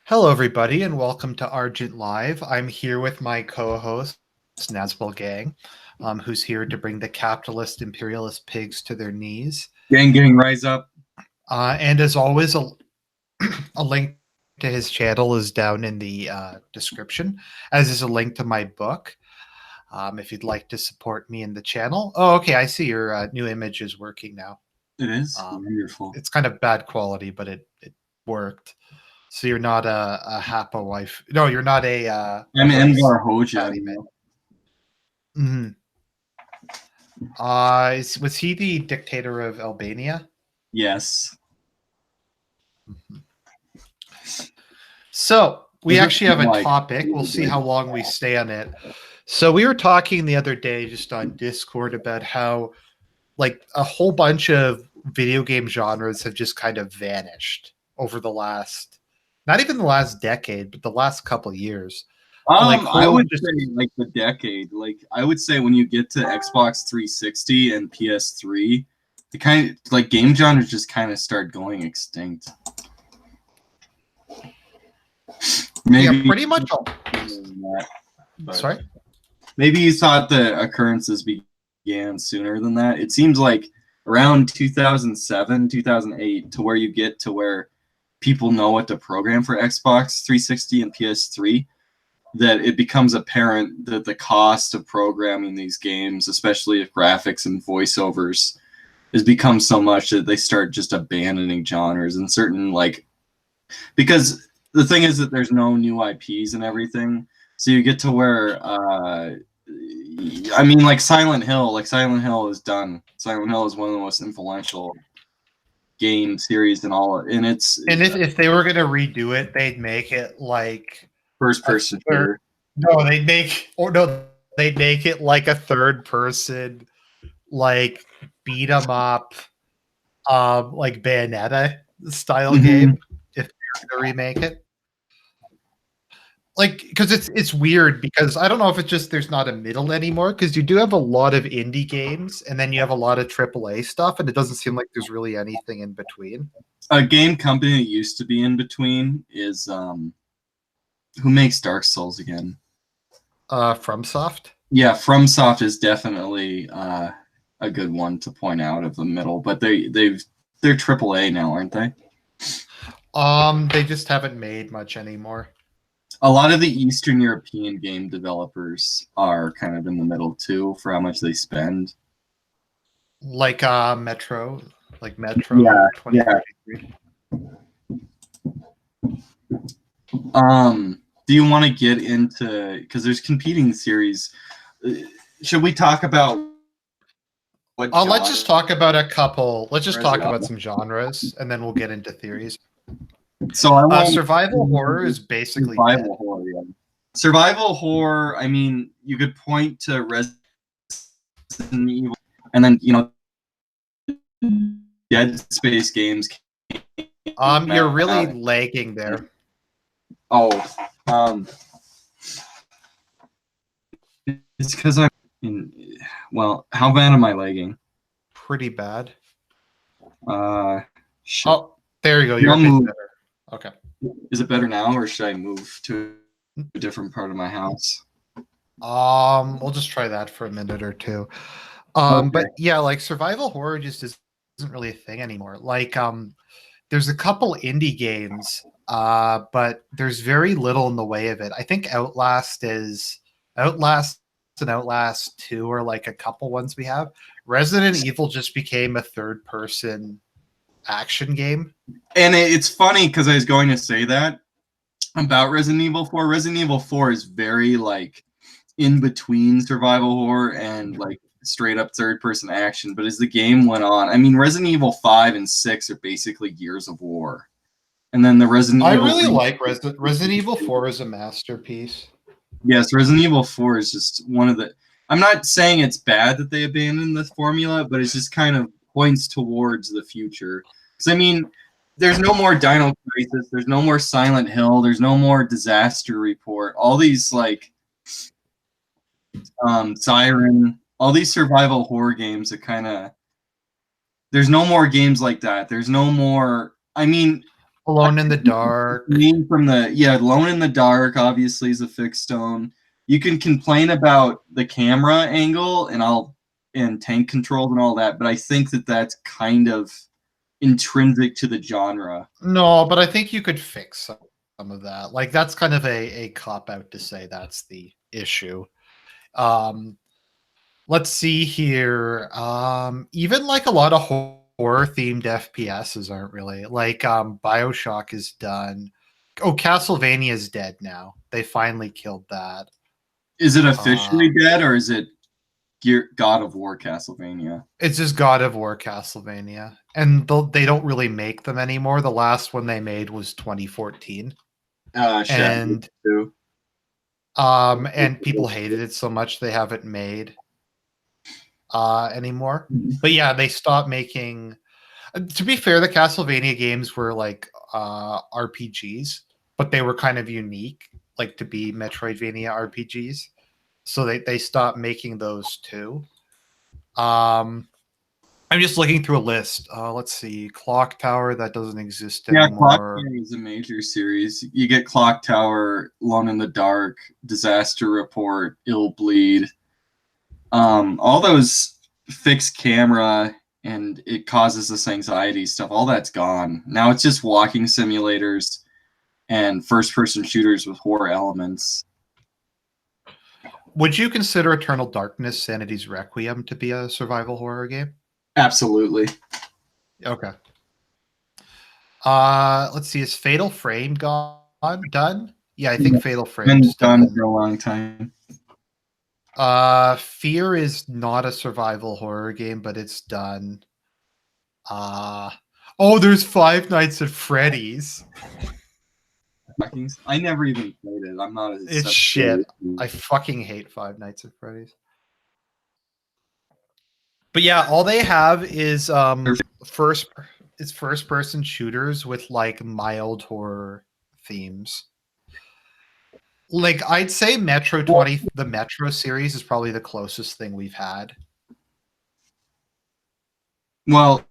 Hello, everybody, and welcome to Argent Live. I'm here with my co-host, Nazbol Gang, who's here to bring the capitalist imperialist pigs to their knees. Gang, rise up. And as always, a link to his channel is down in the description, as is a link to my book. If you'd like to support me in the channel. Oh, okay, I see your new image is working now. It is wonderful. It's kind of bad quality, but it worked. So you're not a Hapa wife. No, you're not a. I'm Envar Hoja. Mm-hmm. Was he the dictator of Albania? Yes. Mm-hmm. So we actually have a topic. We'll see how long we stay on it. So we were talking the other day just on Discord about how like a whole bunch of video game genres have just kind of vanished over the last, not even the last decade, but the last couple of years. I would say like the decade. Like I would say when you get to Xbox 360 and PS3, the kind of like game genres just kind of start going extinct. Maybe, yeah, pretty much all. Sorry? Maybe you thought the occurrences began sooner than that. It seems like around 2007, 2008 to where you get to where people know what to program for Xbox 360 and PS3, that it becomes apparent that the cost of programming these games, especially if graphics and voiceovers, has become so much that they start just abandoning genres and certain, like, because the thing is that there's no new IPs and everything. So you get to where, I mean, like Silent Hill is done. Silent Hill is one of the most influential game series and all, and it's. And if they were gonna redo it, they'd make it like first person shooter. No, they'd make it like a third person, like beat 'em up, like Bayonetta style game. If they're gonna remake it. Like, because it's weird because I don't know if it's just there's not a middle anymore, because you do have a lot of indie games and then you have a lot of AAA stuff, and it doesn't seem like there's really anything in between. A game company that used to be in between is who makes Dark Souls again? FromSoft? Yeah, FromSoft is definitely a good one to point out of the middle, but they're AAA now, aren't they? They just haven't made much anymore. A lot of the Eastern European game developers are kind of in the middle too for how much they spend. Like Metro. Yeah, yeah. Do you want to get into, because there's competing series? Should we talk about what? Let's just talk about a couple. Let's just talk about some genres, and then we'll get into theories. So survival horror is basically survival horror. Yeah. Survival horror. I mean, you could point to Resident Evil, and then Dead Space games. You're really lagging there. Oh, it's because I'm in. Well, how bad am I lagging? Pretty bad. Shit. Oh, there you go. You're a bit better. Okay. Is it better now, or should I move to a different part of my house? We'll just try that for a minute or two. Okay. But yeah, like survival horror just isn't really a thing anymore. Like, there's a couple indie games, but there's very little in the way of it. I think Outlast and Outlast 2 are like a couple ones we have. Resident Evil just became a third-person action game. And it's funny because I was going to say that about Resident Evil 4. Resident Evil 4 is very like in between survival horror and like straight up third person action. But as the game went on, I mean, Resident Evil 5 and 6 are basically Gears of War. And then the Resident Evil. I really like Resident Evil 4 is a masterpiece. Yes, Resident Evil 4 is just one of the. I'm not saying it's bad that they abandoned the formula, but it just kind of points towards the future. Because, I mean, there's no more Dino Crisis, there's no more Silent Hill, there's no more Disaster Report. All these, like, Siren, all these survival horror games that kind of... There's no more games like that. There's no more... I mean, Alone in the Dark. Name from the Alone in the Dark obviously is a fixed stone. You can complain about the camera angle and tank controls and all that, but I think that that's kind of intrinsic to the genre. No, but I think you could fix some of that. Like that's kind of a cop out to say that's the issue. Let's see here. Even like a lot of horror themed FPSs aren't really like BioShock is done. Oh, Castlevania is dead now. They finally killed that. Is it officially dead, or is it God of War Castlevania? It's just God of War Castlevania, and they don't really make them anymore. The last one they made was 2014, and too. And people hated it so much they haven't made anymore. But yeah, they stopped making. To be fair, the Castlevania games were like RPGs, but they were kind of unique, like to be Metroidvania RPGs. So they stopped making those too. I'm just looking through a list. Let's see, Clock Tower, that doesn't exist anymore. Yeah, Clock Tower is a major series. You get Clock Tower, Alone in the Dark, Disaster Report, Ill Bleed. All those fixed camera and it causes this anxiety stuff, all that's gone. Now it's just walking simulators and first-person shooters with horror elements. Would you consider Eternal Darkness, Sanity's Requiem to be a survival horror game? Absolutely. Okay. Let's see. Is Fatal Frame done? Yeah, I think Fatal Frame's done for a long time. Fear is not a survival horror game, but it's done. Oh, there's Five Nights at Freddy's. I never even played it. I'm not. It's shit. I fucking hate Five Nights at Freddy's. But yeah, all they have is first person shooters with like mild horror themes. Like I'd say the Metro series is probably the closest thing we've had. Well,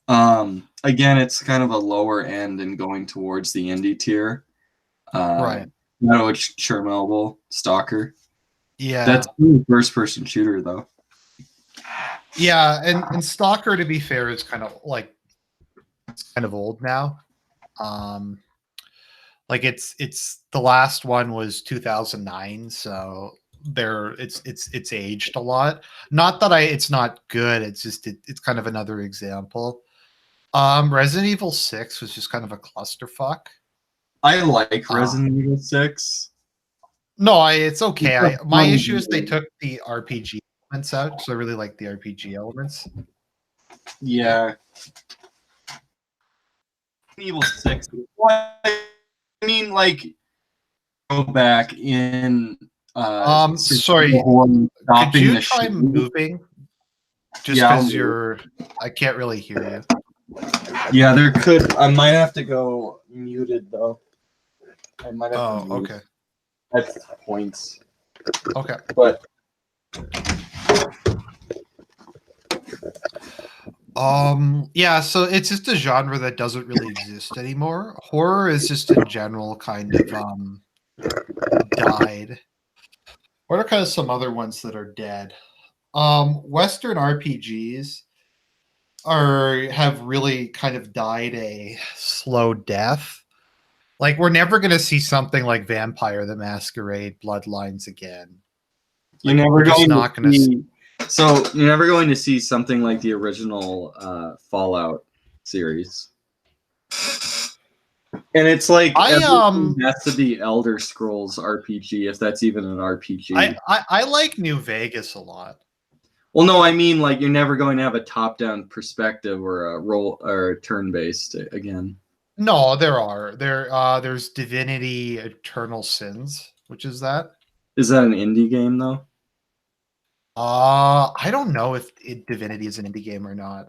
again, it's kind of a lower end and going towards the indie tier. Right. It's Chernobyl, Stalker. Yeah. That's a first person shooter though. Yeah, and Stalker, to be fair, is kind of like old now. Like it's the last one was 2009, so it's aged a lot. Not that it's not good. It's just it's kind of another example. Resident Evil 6 was just kind of a clusterfuck. I like Resident Evil 6. No, it's okay. My issue is they took the RPG elements out, so I really like the RPG elements. Yeah. Evil 6. I mean, like, go back in. Sorry. Could you try moving? Just because I can't really hear you. Yeah, there could. I might have to go muted though. I might have to. Okay. At points. Okay. But. Yeah, so it's just a genre that doesn't really exist anymore. Horror is just in general kind of died. What are kind of some other ones that are dead? Western RPGs have really kind of died a slow death. Like we're never going to see something like Vampire the Masquerade Bloodlines again. You're never going to see. So you're never going to see something like the original Fallout series. And it's like has to be Elder Scrolls RPG, if that's even an RPG. I like New Vegas a lot. Well, no, I mean like you're never going to have a top-down perspective or a roll or turn-based again. No, there's Divinity Eternal Sins, which is that. Is that an indie game though? I don't know if Divinity is an indie game or not.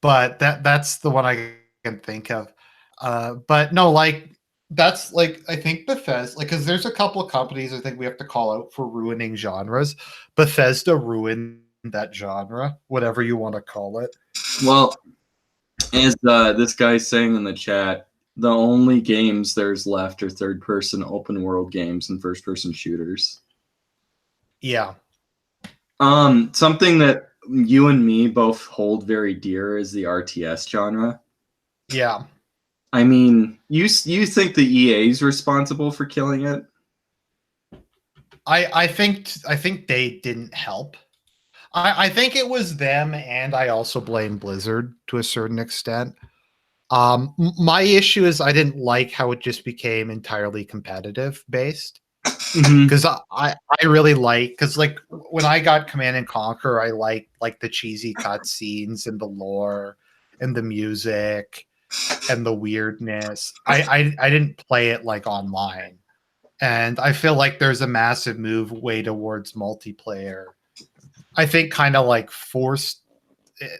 But that's the one I can think of. But no, like that's like I think Bethesda, like because there's a couple of companies I think we have to call out for ruining genres. Bethesda ruined that genre, whatever you want to call it. Well, as this guy's saying in the chat, the only games there's left are third-person open-world games and first-person shooters. Yeah. Something that you and me both hold very dear is the RTS genre. Yeah. I mean, you think the EA is responsible for killing it? I think they didn't help. I think it was them, and I also blame Blizzard to a certain extent. My issue is I didn't like how it just became entirely competitive based. Because I really like, because like when I got Command and Conquer, I like the cheesy cutscenes and the lore and the music and the weirdness. I didn't play it like online, and I feel like there's a massive move way towards multiplayer. I think kind of like forced.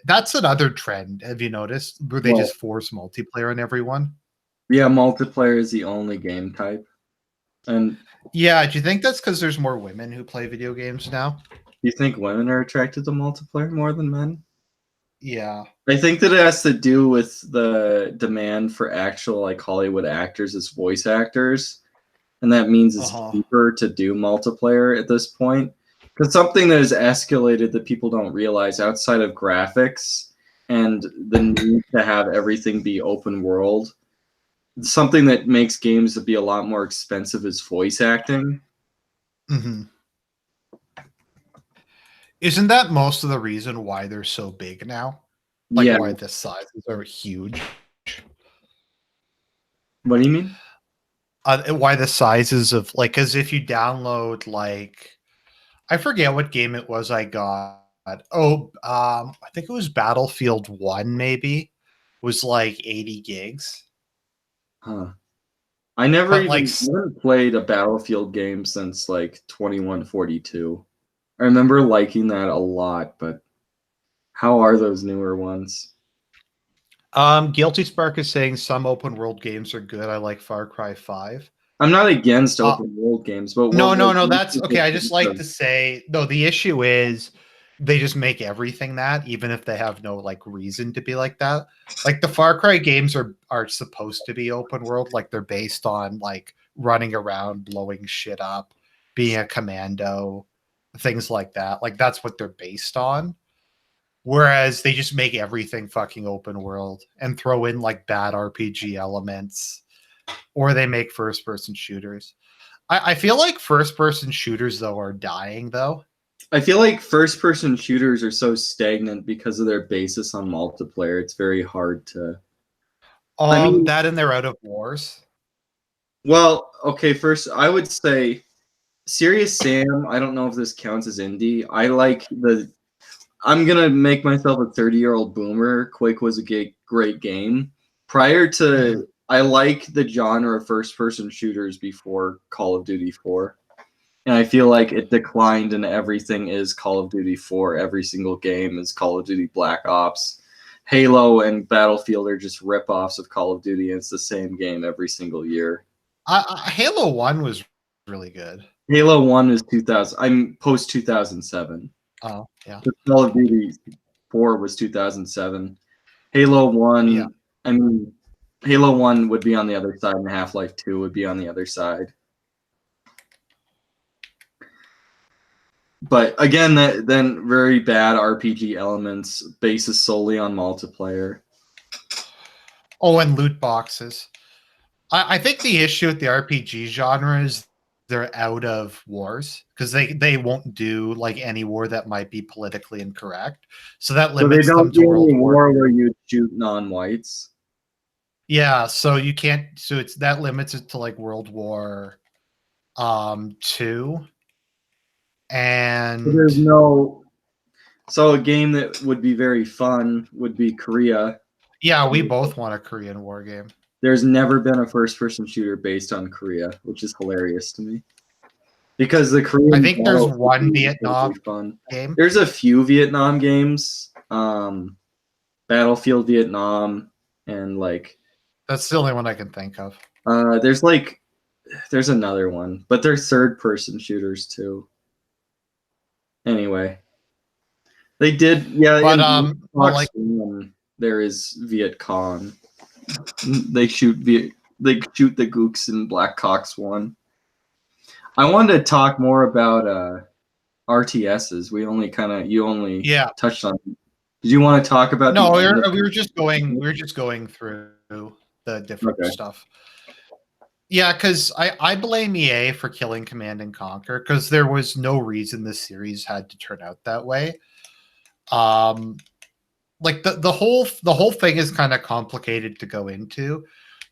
That's another trend. Have you noticed where they Well, just force multiplayer on everyone? yeah, multiplayer is the only game type. And Yeah, do you think that's because there's more women who play video games now? you think women are attracted to multiplayer more than men? Yeah. I think that it has to do with the demand for actual like Hollywood actors as voice actors, and that means it's Uh-huh. cheaper to do multiplayer at this point. Because something that has escalated that people don't realize outside of graphics and the need to have everything be open world, something that makes games to be a lot more expensive is voice acting. Hmm. Isn't that most of the reason why they're so big now? Like Yeah. why the sizes are huge? What do you mean? Why the sizes of like, because if you download like, I forget what game it was I got. Oh, I think it was Battlefield 1, maybe, was like 80 gigs. Huh. I never But like, even never played a Battlefield game since like 2142. I remember liking that a lot, but how are those newer ones? Guilty Spark is saying some open world games are good. I like Far Cry 5. I'm not against Uh, open world games, but what no. games That's is okay. it I just based like on? to say, no, the issue is they just make everything that, even if they have no like reason to be like that. Like the Far Cry games are supposed to be open world, like they're based on like running around, blowing shit up, being a commando, things like that. Like that's what they're based on. Whereas they just make everything fucking open world and throw in like bad RPG elements, or they make first person shooters. I feel like first person shooters though are dying though. I feel like first person shooters are so stagnant because of their basis on multiplayer. It's very hard to. I mean, That and they're out of wars. well, okay, first I would say Serious Sam, I don't know if this counts as indie. I like the I'm gonna make myself a 30-year-old boomer. Quake was a great game. Prior Mhm. to, I like the genre of first-person shooters before Call of Duty 4, and I feel like it declined, and everything is Call of Duty 4. Every single game is Call of Duty Black Ops. Halo and Battlefield are just rip-offs of Call of Duty, and it's the same game every single year. Halo 1 was really good. Halo 1 is 2000. I'm post 2007. Oh, yeah. Call of Duty 4 was 2007. Halo Yeah. 1, I mean, Halo 1 would be on the other side, and Half-Life 2 would be on the other side. But again, that then very bad RPG elements, basis solely on multiplayer. Oh, and loot boxes. I think the issue with the RPG genre is they're out of wars because they won't do like any war that might be politically incorrect. So that So they limits them don't to do World any War. war where you shoot non-whites. Yeah, so you can't, so it's that limits it to like World War 2 So there's and no. So a game that would be very fun would be Korea. yeah, we both want a Korean war game. There's never been a first-person shooter based on Korea, which is hilarious to me. Because the I Korean think there's battles one are Vietnam totally fun. game. There's a few Vietnam games, Battlefield Vietnam, and like That's the only one I can think of. there's like there's another one, but they're third-person shooters too. Anyway, They did, yeah. But In well, Fox like One, there is Viet Cong. They shoot the Gooks in Black Cox One. I wanted to talk more about RTSs. You only yeah. touched on. Did you want to talk about No, the end of? we were just going through the different Okay. stuff. Yeah, because I blame EA for killing Command and Conquer because there was no reason the series had to turn out that way. Um, like the whole thing is kind of complicated to go into,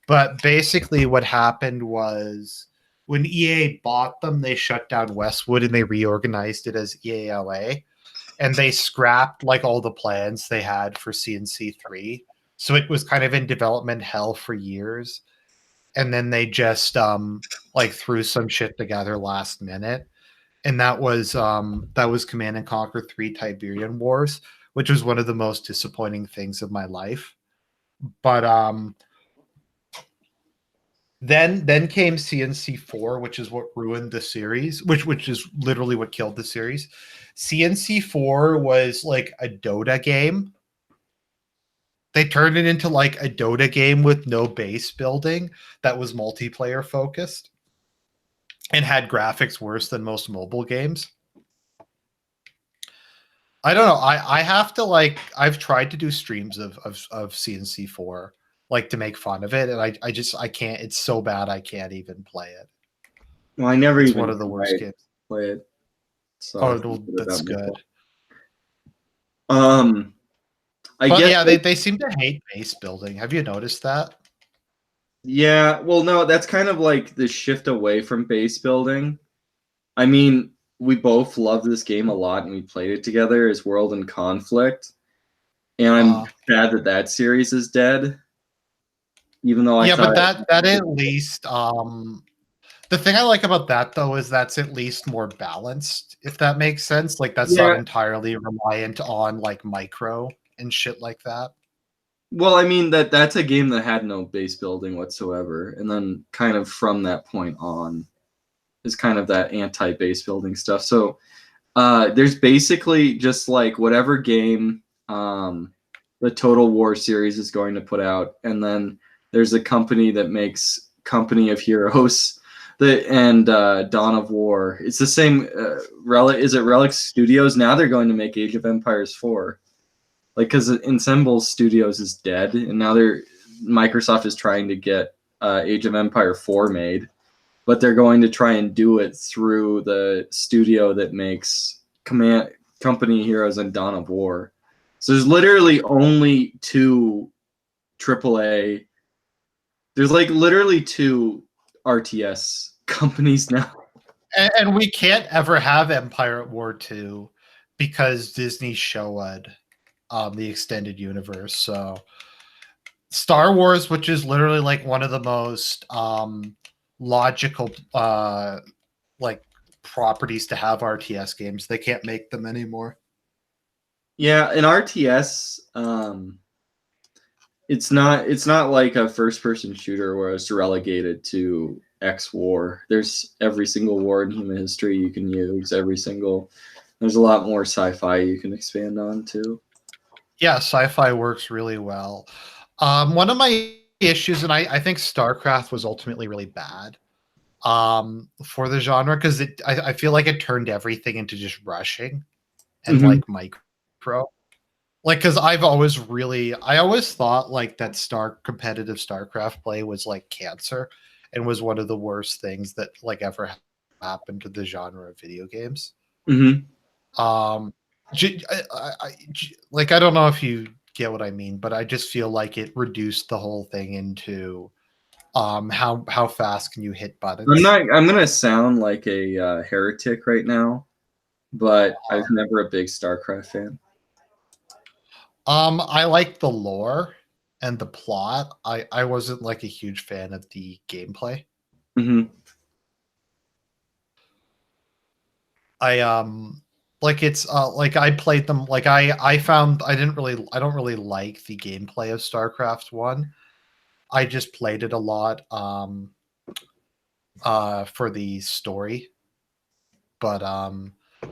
but basically what happened was when EA bought them, they shut down Westwood and they reorganized it as EALA, and they scrapped like all the plans they had for CNC3. So it was kind of in development hell for years, and then they just like threw some shit together last minute, and that was Command and Conquer 3 Tiberian Wars, which was one of the most disappointing things of my life. But then came CNC4, which is what ruined the series, which is literally what killed the series. CNC4 was like a Dota game. They turned it into like a Dota game with no base building that was multiplayer focused and had graphics worse than most mobile games. I don't know. I have to like I've tried to do streams of CNC4 like to make fun of it, and I can't. It's so bad I can't even play it. Well, I never It's even one of the worst tried to games. play it, so I Oh, think well, about that's myself. good. Um, I But guess, yeah, they seem to hate base building. Have you noticed that? yeah. Well, no, that's kind of like the shift away from base building. I mean, we both love this game a lot, and we played it together as World in Conflict. And I'm Uh sad that that series is dead, even though I yeah, thought but it. that at least the thing I like about that though is that's at least more balanced, if that makes sense. Like that's not Yeah. entirely reliant on like micro and shit like that. Well, I mean that's a game that had no base building whatsoever, and then kind of from that point on is kind of that anti-base building stuff. So there's basically just like whatever game the Total War series is going to put out, and then there's a company that makes Company of Heroes, and Dawn of War. It's the same. Relic, is it Relic Studios? Now they're going to make Age of Empires 4. Like, because Ensemble Studios is dead, and now Microsoft is trying to get Age of Empire 4 made, but they're going to try and do it through the studio that makes Company Heroes and Dawn of War. So there's literally only two AAA. There's like literally two RTS companies now. And we can't ever have Empire at War 2 because Disney showed the extended universe. So Star Wars, which is literally like one of the most logical like properties to have RTS games, they can't make them anymore. Yeah, in RTS, it's not like a first person shooter where it's relegated to X war. There's every single war in human history you can use, there's a lot more sci-fi you can expand on too. Yeah, sci-fi works really well. One of my issues, and I think StarCraft was ultimately really bad for the genre because I feel like it turned everything into just rushing and Mm-hmm. like micro. Like, because I always thought like that competitive StarCraft play was like cancer and was one of the worst things that like ever happened to the genre of video games. Mm-hmm. Um, like I don't know if you get what I mean, but I just feel like it reduced the whole thing into how fast can you hit buttons? I'm gonna sound like a heretic right now, but I was never a big StarCraft fan. I like the lore and the plot. I wasn't like a huge fan of the gameplay. Mm-hmm. I like it's like I played them like I found I don't really like the gameplay of StarCraft 1. I just played it a lot for the story, but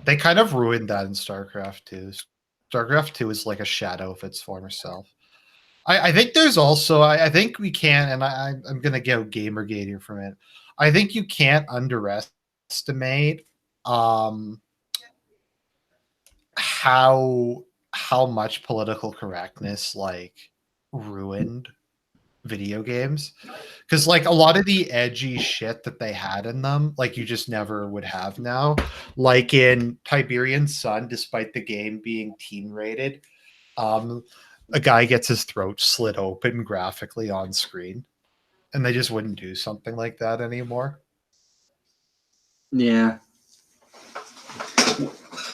they kind of ruined that in StarCraft 2. StarCraft 2 is like a shadow of its former self. I think there's also I think we can, and I'm gonna go Gamergate here from it. I think you can't underestimate how much political correctness like ruined video games, because like a lot of the edgy shit that they had in them, like you just never would have now. Like in Tiberian Sun, despite the game being teen rated, um, a guy gets his throat slit open graphically on screen, and they just wouldn't do something like that anymore. Yeah.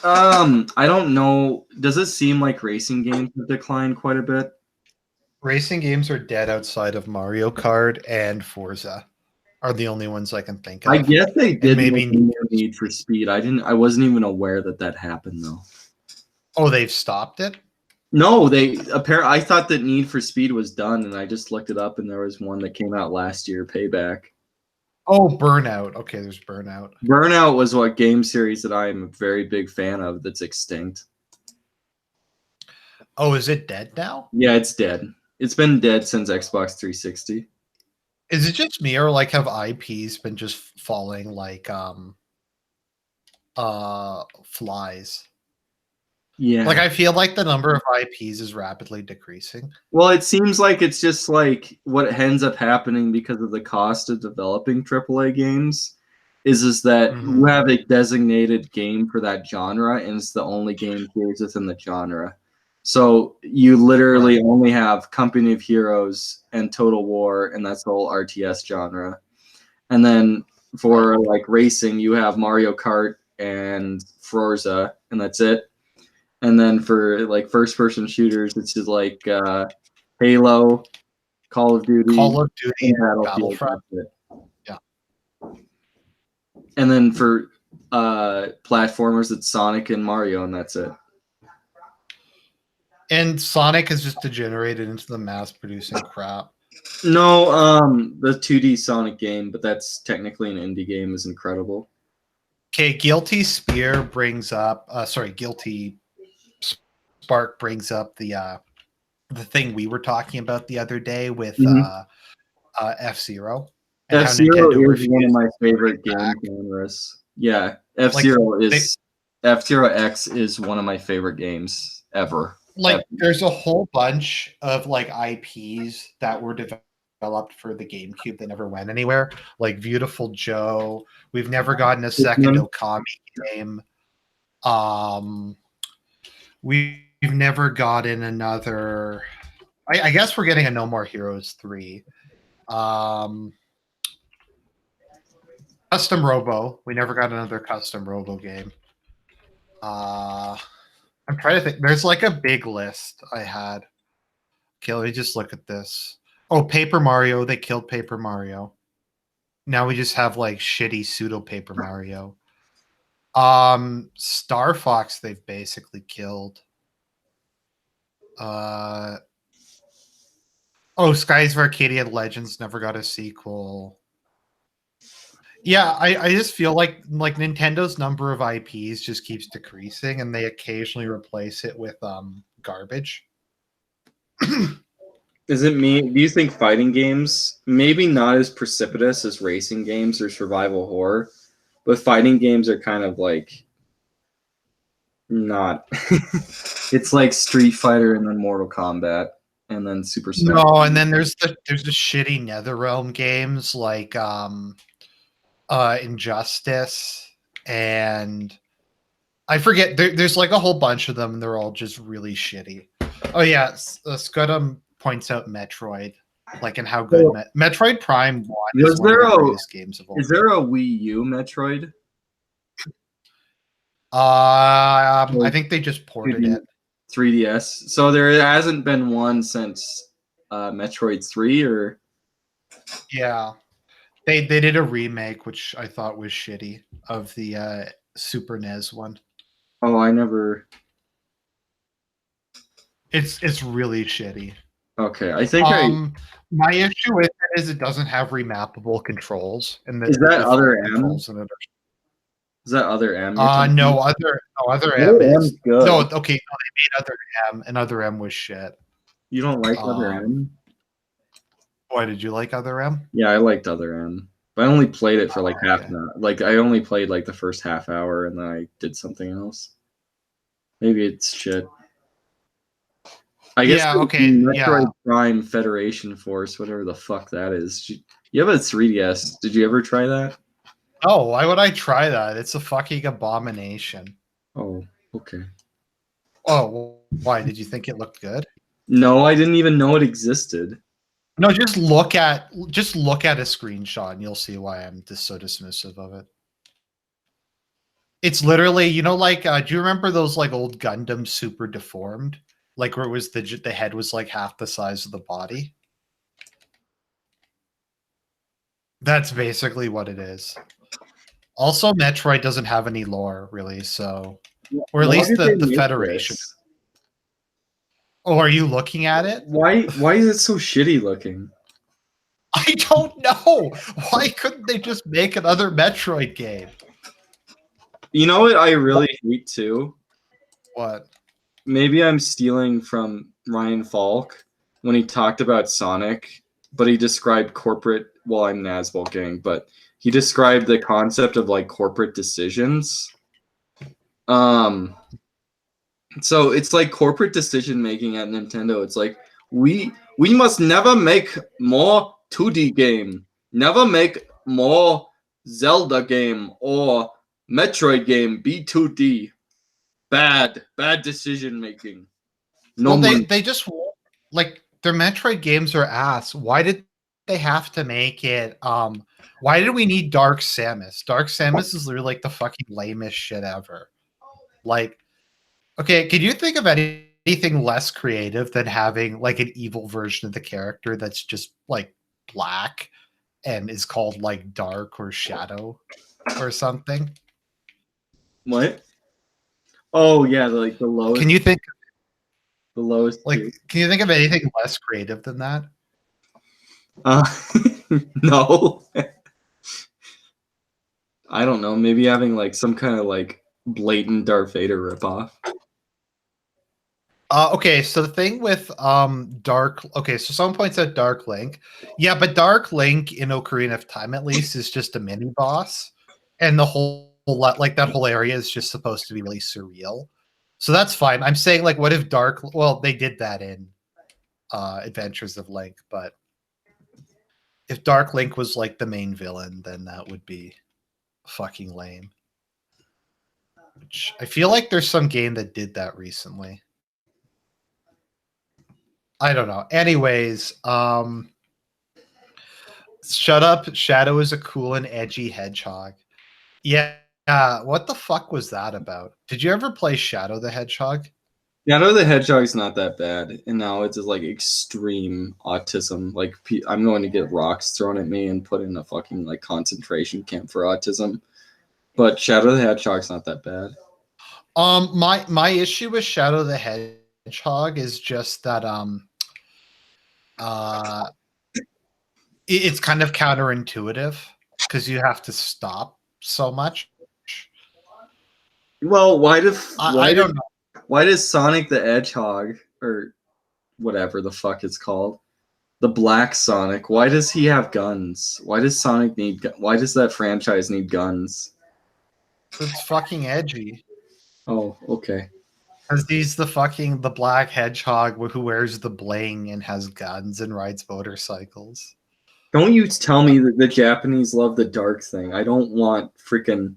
I don't know. Does it seem like racing games have declined quite a bit? Racing games are dead outside of Mario Kart and Forza are the only ones I can think of. I guess they did maybe Need for Speed. I wasn't even aware that happened though. Oh, they've stopped it? No, I thought that Need for Speed was done, and I just looked it up, and there was one that came out last year, Payback. Oh, Burnout. Okay, there's Burnout. Burnout was what game series that I am a very big fan of that's extinct. Oh, is it dead now? Yeah, it's dead. It's been dead since Xbox 360. Is it just me, or like have IPs been just falling like flies? Yeah. Like I feel like the number of IPs is rapidly decreasing. Well, it seems like it's just like what ends up happening because of the cost of developing AAA games is that you have a designated game for that genre, and it's the only game series within the genre. So you literally only have Company of Heroes and Total War, and that's the whole RTS genre. And then for like racing, you have Mario Kart and Forza, and that's it. And then for like first-person shooters, it's just like Halo, Call of Duty, and Battlefront. Yeah. And then for platformers, it's Sonic and Mario, and that's it. And Sonic has just degenerated into the mass-producing crap. No, the 2D Sonic game, but that's technically an indie game, is incredible. Okay, Guilty Spear brings up Guilty Spark brings up the thing we were talking about the other day with F-Zero. F-Zero is one of my favorite game genres. Yeah, F-Zero F-Zero X is one of my favorite games ever. Like there's a whole bunch of like IPs that were developed for the GameCube that never went anywhere. Like Beautiful Joe. We've never gotten a second Okami game. We've never gotten another. I guess we're getting a No More Heroes 3. Custom Robo. We never got another Custom Robo game. I'm trying to think. There's like a big list I had. Okay, let me just look at this. Oh, Paper Mario. They killed Paper Mario. Now we just have like shitty pseudo Paper Mario. Star Fox they've basically killed. Skies of Arcadia Legends never got a sequel. Yeah, I just feel like Nintendo's number of IPs just keeps decreasing, and they occasionally replace it with garbage. Is it me? Do you think fighting games, maybe not as precipitous as racing games or survival horror, but fighting games are kind of like not. It's like Street Fighter and then Mortal Kombat and then Super Smash. No, and then there's the shitty NetherRealm games like Injustice, and I forget there's like a whole bunch of them, and they're all just really shitty. Oh yeah, Scudum points out Metroid, like, and how good Metroid Prime 1 is one of the greatest games of all. Is there a Wii U Metroid? I think they just ported it. 3DS. So there hasn't been one since Metroid 3, or? Yeah. They did a remake, which I thought was shitty, of the Super NES one. Oh, I never. It's really shitty. Okay, I think my issue with it is it doesn't have remappable controls, and is that other M? Is that Other M? You're talking No, about? other M Other is M's good. no. Okay, no, they made Other M, and Other M was shit. You don't like Other M? Why did you like Other M? Yeah, I liked Other M, but I only played it for like half Okay. an hour. Like I only played like the first half hour, and then I did something else. Maybe it's shit. I guess Yeah. the Okay. Yeah. Metroid Prime Federation Force, whatever the fuck that is. You have a 3DS. Did you ever try that? Oh, why would I try that? It's a fucking abomination. Oh, okay. Oh, why did you think it looked good? No, I didn't even know it existed. No, just look at a screenshot and you'll see why I'm just so dismissive of it. It's literally, like, do you remember those like old Gundam Super Deformed? Like where it was the head was like half the size of the body? That's basically what it is. Also, Metroid doesn't have any lore, really, so or at Why least did they the make Federation. this? Oh, are you looking at it? Why is it so shitty looking? I don't know. Why couldn't they just make another Metroid game? You know what I really hate too? What? Maybe I'm stealing from Ryan Falk when he talked about Sonic, but he described corporate. Well, I'm Nazbol gang, but he described the concept of like corporate decisions. So it's like corporate decision making at Nintendo. It's like we must never make more 2D game, never make more Zelda game or Metroid game be 2D. Bad decision making. No Well, more. they just like their Metroid games are ass. Why did they have to make it? Why did we need Dark Samus? Dark Samus is literally like the fucking lamest shit ever. Like, okay, can you think of anything less creative than having like an evil version of the character that's just like black and is called like Dark or Shadow or something? What? Oh yeah, like the Can lowest, you think tier. can you think of anything less creative than that? Uh, no, I don't know. Maybe having like some kind of like blatant Darth Vader ripoff. Okay, so the thing with Dark, okay, so someone points out Dark Link. Yeah, but Dark Link in Ocarina of Time at least is just a mini boss, and the whole lot, like that whole area is just supposed to be really surreal. So that's fine. I'm saying like, what if Dark? Well, they did that in Adventures of Link, but if Dark Link was like the main villain, then that would be fucking lame. Which I feel like there's some game that did that recently. I don't know. Anyways, shut up. Shadow is a cool and edgy hedgehog. Yeah. What the fuck was that about? Did you ever play Shadow the Hedgehog? Yeah, I know the Hedgehog's not that bad, and now it's just like extreme autism. Like I'm going to get rocks thrown at me and put in a fucking like concentration camp for autism. But Shadow the Hedgehog's not that bad. My issue with Shadow the Hedgehog is just that uh it's kind of counterintuitive because you have to stop so much. Well, I don't know. why does Sonic the Hedgehog or whatever the fuck it's called, the Black Sonic, why does he have guns? Why does Sonic need? Why does that franchise need guns? It's fucking edgy. Oh, okay. Because he's the black hedgehog who wears the bling and has guns and rides motorcycles. Don't you tell me that the Japanese love the dark thing. I don't want freaking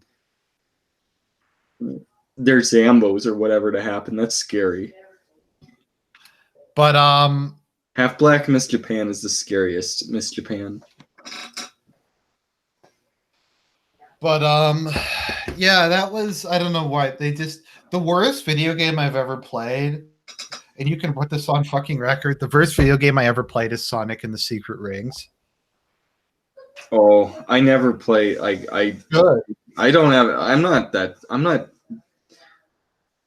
their Zambos or whatever to happen. That's scary. But Half Black Miss Japan is the scariest Miss Japan. But yeah, that was, I don't know why they just, the worst video game I've ever played, and you can put this on fucking record. The worst video game I ever played is Sonic and the Secret Rings. Oh, I never play. I don't have. I'm not. The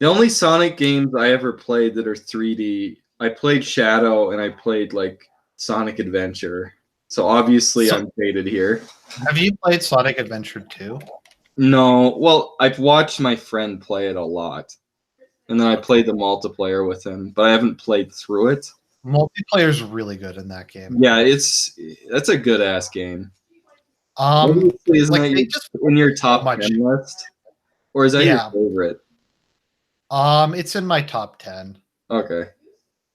only Sonic games I ever played that are 3D. I played Shadow and I played like Sonic Adventure. So obviously I'm faded here. Have you played Sonic Adventure 2? No, well, I've watched my friend play it a lot, and then I played the multiplayer with him, but I haven't played through it. Multiplayer is really good in that game. Yeah, that's a good ass game. Um, Obviously, isn't like that they just in your so top much. 10 list, or is that your Yeah. favorite? It's in my top 10. Okay.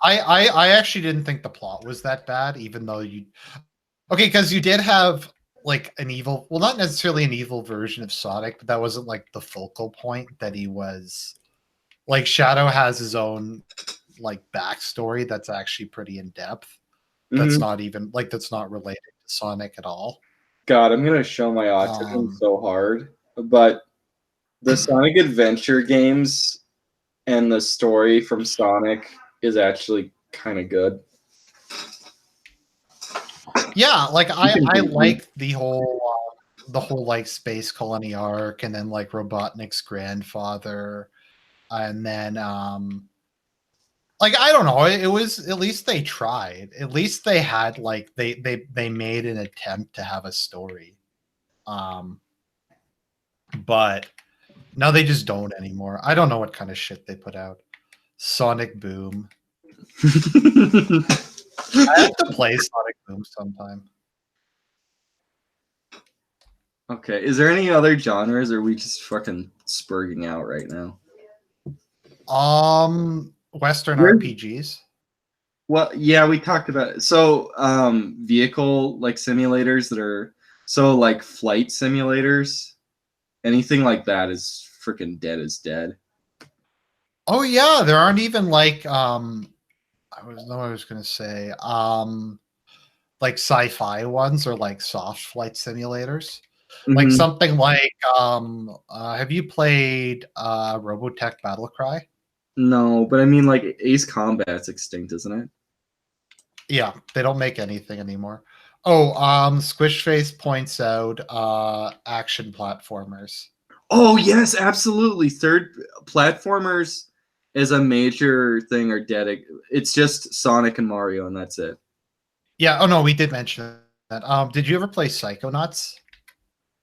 I actually didn't think the plot was that bad, even though you okay, because you did have like an evil, well, not necessarily an evil version of Sonic, but that wasn't like the focal point that he was. Like Shadow has his own like backstory that's actually pretty in depth. That's Hmm. not even like that's not related to Sonic at all. God, I'm gonna show my autism Um, so hard, but the Sonic Adventure games and the story from Sonic is actually kind of good. yeah, like You I can I beat me. like the whole like space colony arc, and then like Robotnik's grandfather, and then like I don't know, it was at least they tried. At least they had like they made an attempt to have a story. Um, but now they just don't anymore. I don't know what kind of shit they put out. Sonic Boom. I have to play Sonic Boom sometime. Okay, is there any other genres, or are we just fucking spurging out right now? Western Where's RPGs. Well, yeah, we talked about it. So, vehicle like simulators that are so like flight simulators, anything like that is freaking dead as dead. Oh yeah, there aren't even like I was gonna say like sci-fi ones or like soft flight simulators. Like Hmm. something like have you played Robotech Battlecry? No, but I mean, like Ace Combat's extinct, isn't it? Yeah, they don't make anything anymore. Oh, Squishface points out action platformers. Oh yes, absolutely. Third platformers is a major thing are dead. It's just Sonic and Mario, and that's it. Yeah, oh no, we did mention that. Did you ever play Psychonauts?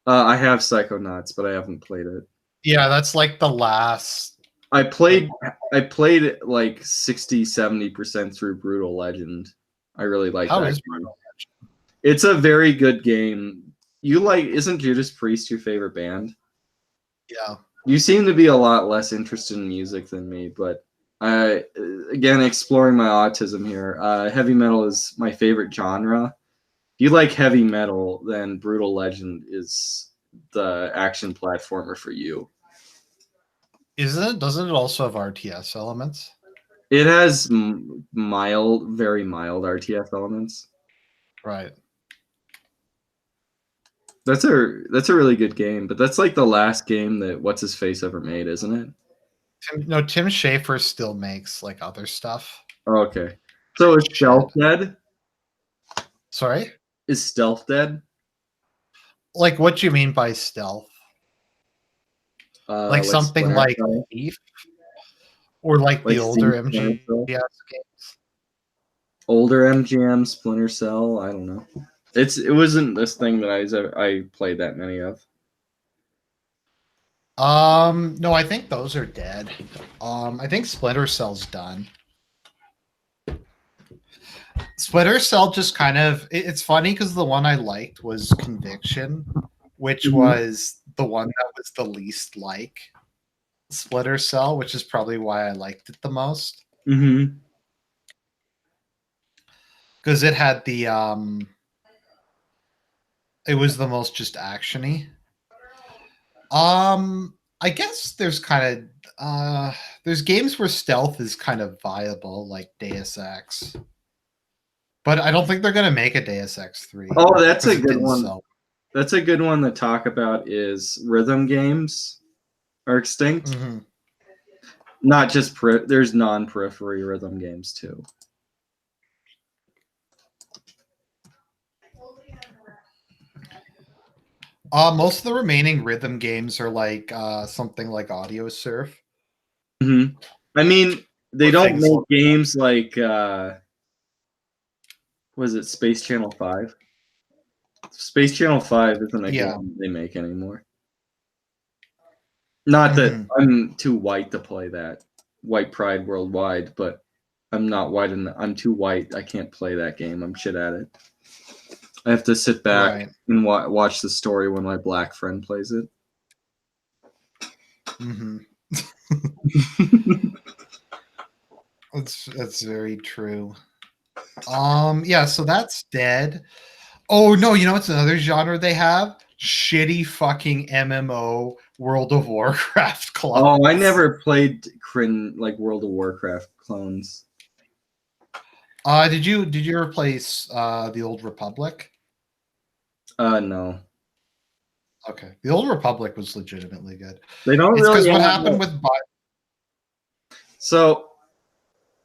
I have Psychonauts, but I haven't played it. Yeah, that's like the last I like played I played like 60-70% through Brutal Legend. I really like how that is game. It's a very good game. You like isn't Judas Priest your favorite band? yeah. You seem to be a lot less interested in music than me, but I again exploring my autism here. Heavy metal is my favorite genre. If you like heavy metal, then Brutal Legend is the action platformer for you. Isn't it? Doesn't it also have RTS elements? It has mild, very mild RTS elements. Right. That's a really good game, but that's like the last game that what's his face ever made, isn't it? Tim Schafer still makes like other stuff. Oh, okay. So is Shit. Stealth dead? Sorry? Is Stealth dead? Like what do you mean by stealth? Like Like something Splinter like Cell, Thief or like the like older Thief, Splinter Cell, MGS games? older MGM, Splinter Cell. I don't know. It wasn't this thing that I played that many of. No, I think those are dead. I think Splinter Cell's done. Splinter Cell just kind of it's funny because the one I liked was Conviction, which Mm-hmm. was the one that was the least like Splinter Cell, which is probably why I liked it the most. Mm-hmm. Because it had the it was the most just actiony. I guess there's kind of there's games where stealth is kind of viable, like Deus Ex. But I don't think they're gonna make a Deus Ex 3 Oh, that's a because it good didn't one. sell. That's a good one to talk about. Is rhythm games are extinct? Mhm. Not just there's non-periphery rhythm games too. Most of the remaining rhythm games are like something like Audio Surf Mm-hmm. I mean, they or don't things make like games like was it Space Channel 5? Space Channel 5 isn't a yeah. game they make anymore. Not that I'm too white to play that. White pride worldwide, but I'm not white enough. I'm too white. I can't play that game. I'm shit at it. I have to sit back and watch the story when my black friend plays it. That's very true. Yeah, so that's dead. Oh no, you know what's another genre they have? Shitty fucking MMO World of Warcraft clones. Oh, I never played like World of Warcraft clones. Did you ever play the Old Republic? No. Okay, the Old Republic was legitimately good. They don't it's really. Because what happened with so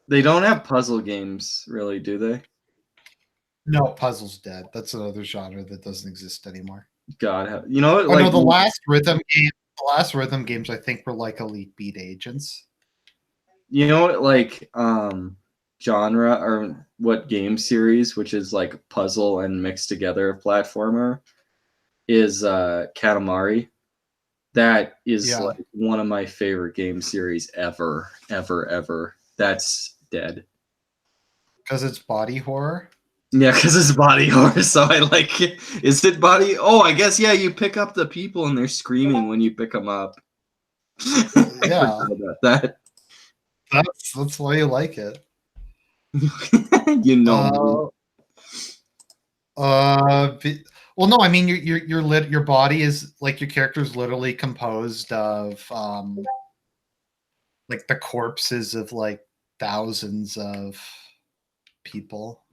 they don't have puzzle games, really, do they? No, puzzle's dead. That's another genre that doesn't exist anymore. God, you know, like no, the last rhythm games I think were like Elite Beat Agents. You know what, like genre or what game series, which is like puzzle and mixed together platformer, is Katamari. That is like one of my favorite game series ever. That's dead. Because it's body horror? Yeah, because it's body horror, so I like it. Is it body? Oh, I guess, yeah, you pick up the people and they're screaming when you pick them up. Yeah. About that. That's why you like it. You know. Well, no, I mean your body is like your character is literally composed of like the corpses of like thousands of people.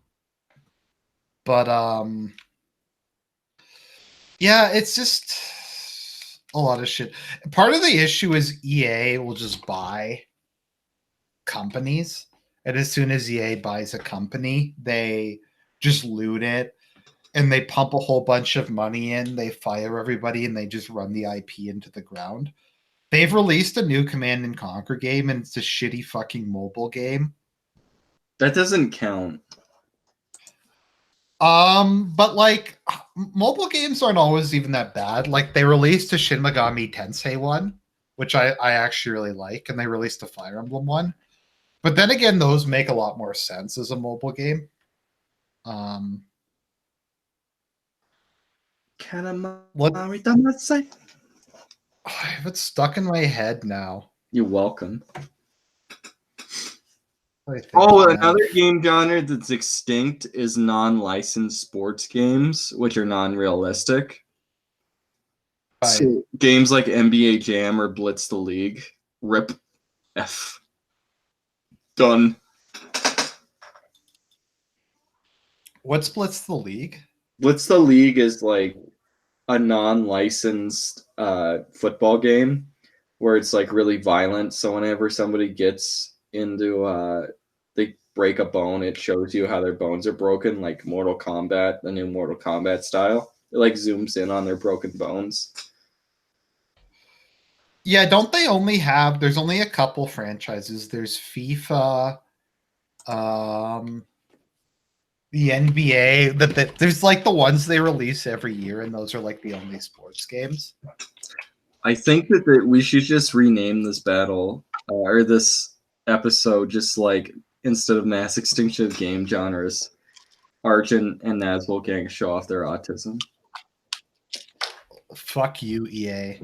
But yeah, it's just a lot of shit. Part of the issue is EA will just buy companies, and as soon as EA buys a company, they just loot it and they pump a whole bunch of money in, they fire everybody, and they just run the IP into the ground. They've released a new Command and Conquer game, and it's a shitty fucking mobile game. That doesn't count. But like mobile games aren't always even that bad. Like they released a Shin Megami Tensei one, which I actually really like, and they released a Fire Emblem one. But then again, those make a lot more sense as a mobile game. What? I have it stuck in my head now. You're welcome. Another game genre that's extinct is non-licensed sports games, which are non-realistic. Right. So games like NBA Jam or Blitz the League, rip F. Done. What's Blitz the League? Blitz the League is like a non-licensed football game where it's like really violent. So whenever somebody gets into they break a bone, it shows you how their bones are broken, like Mortal Kombat, the new Mortal Kombat style. It like zooms in on their broken bones. Yeah, don't they only have? There's only a couple franchises. There's FIFA, the NBA. That there's like the ones they release every year, and those are like the only sports games. I think that we should just rename this battle or this episode just like instead of mass extinction of game genres, Argent and Nazbol gang show off their autism. Fuck you, EA.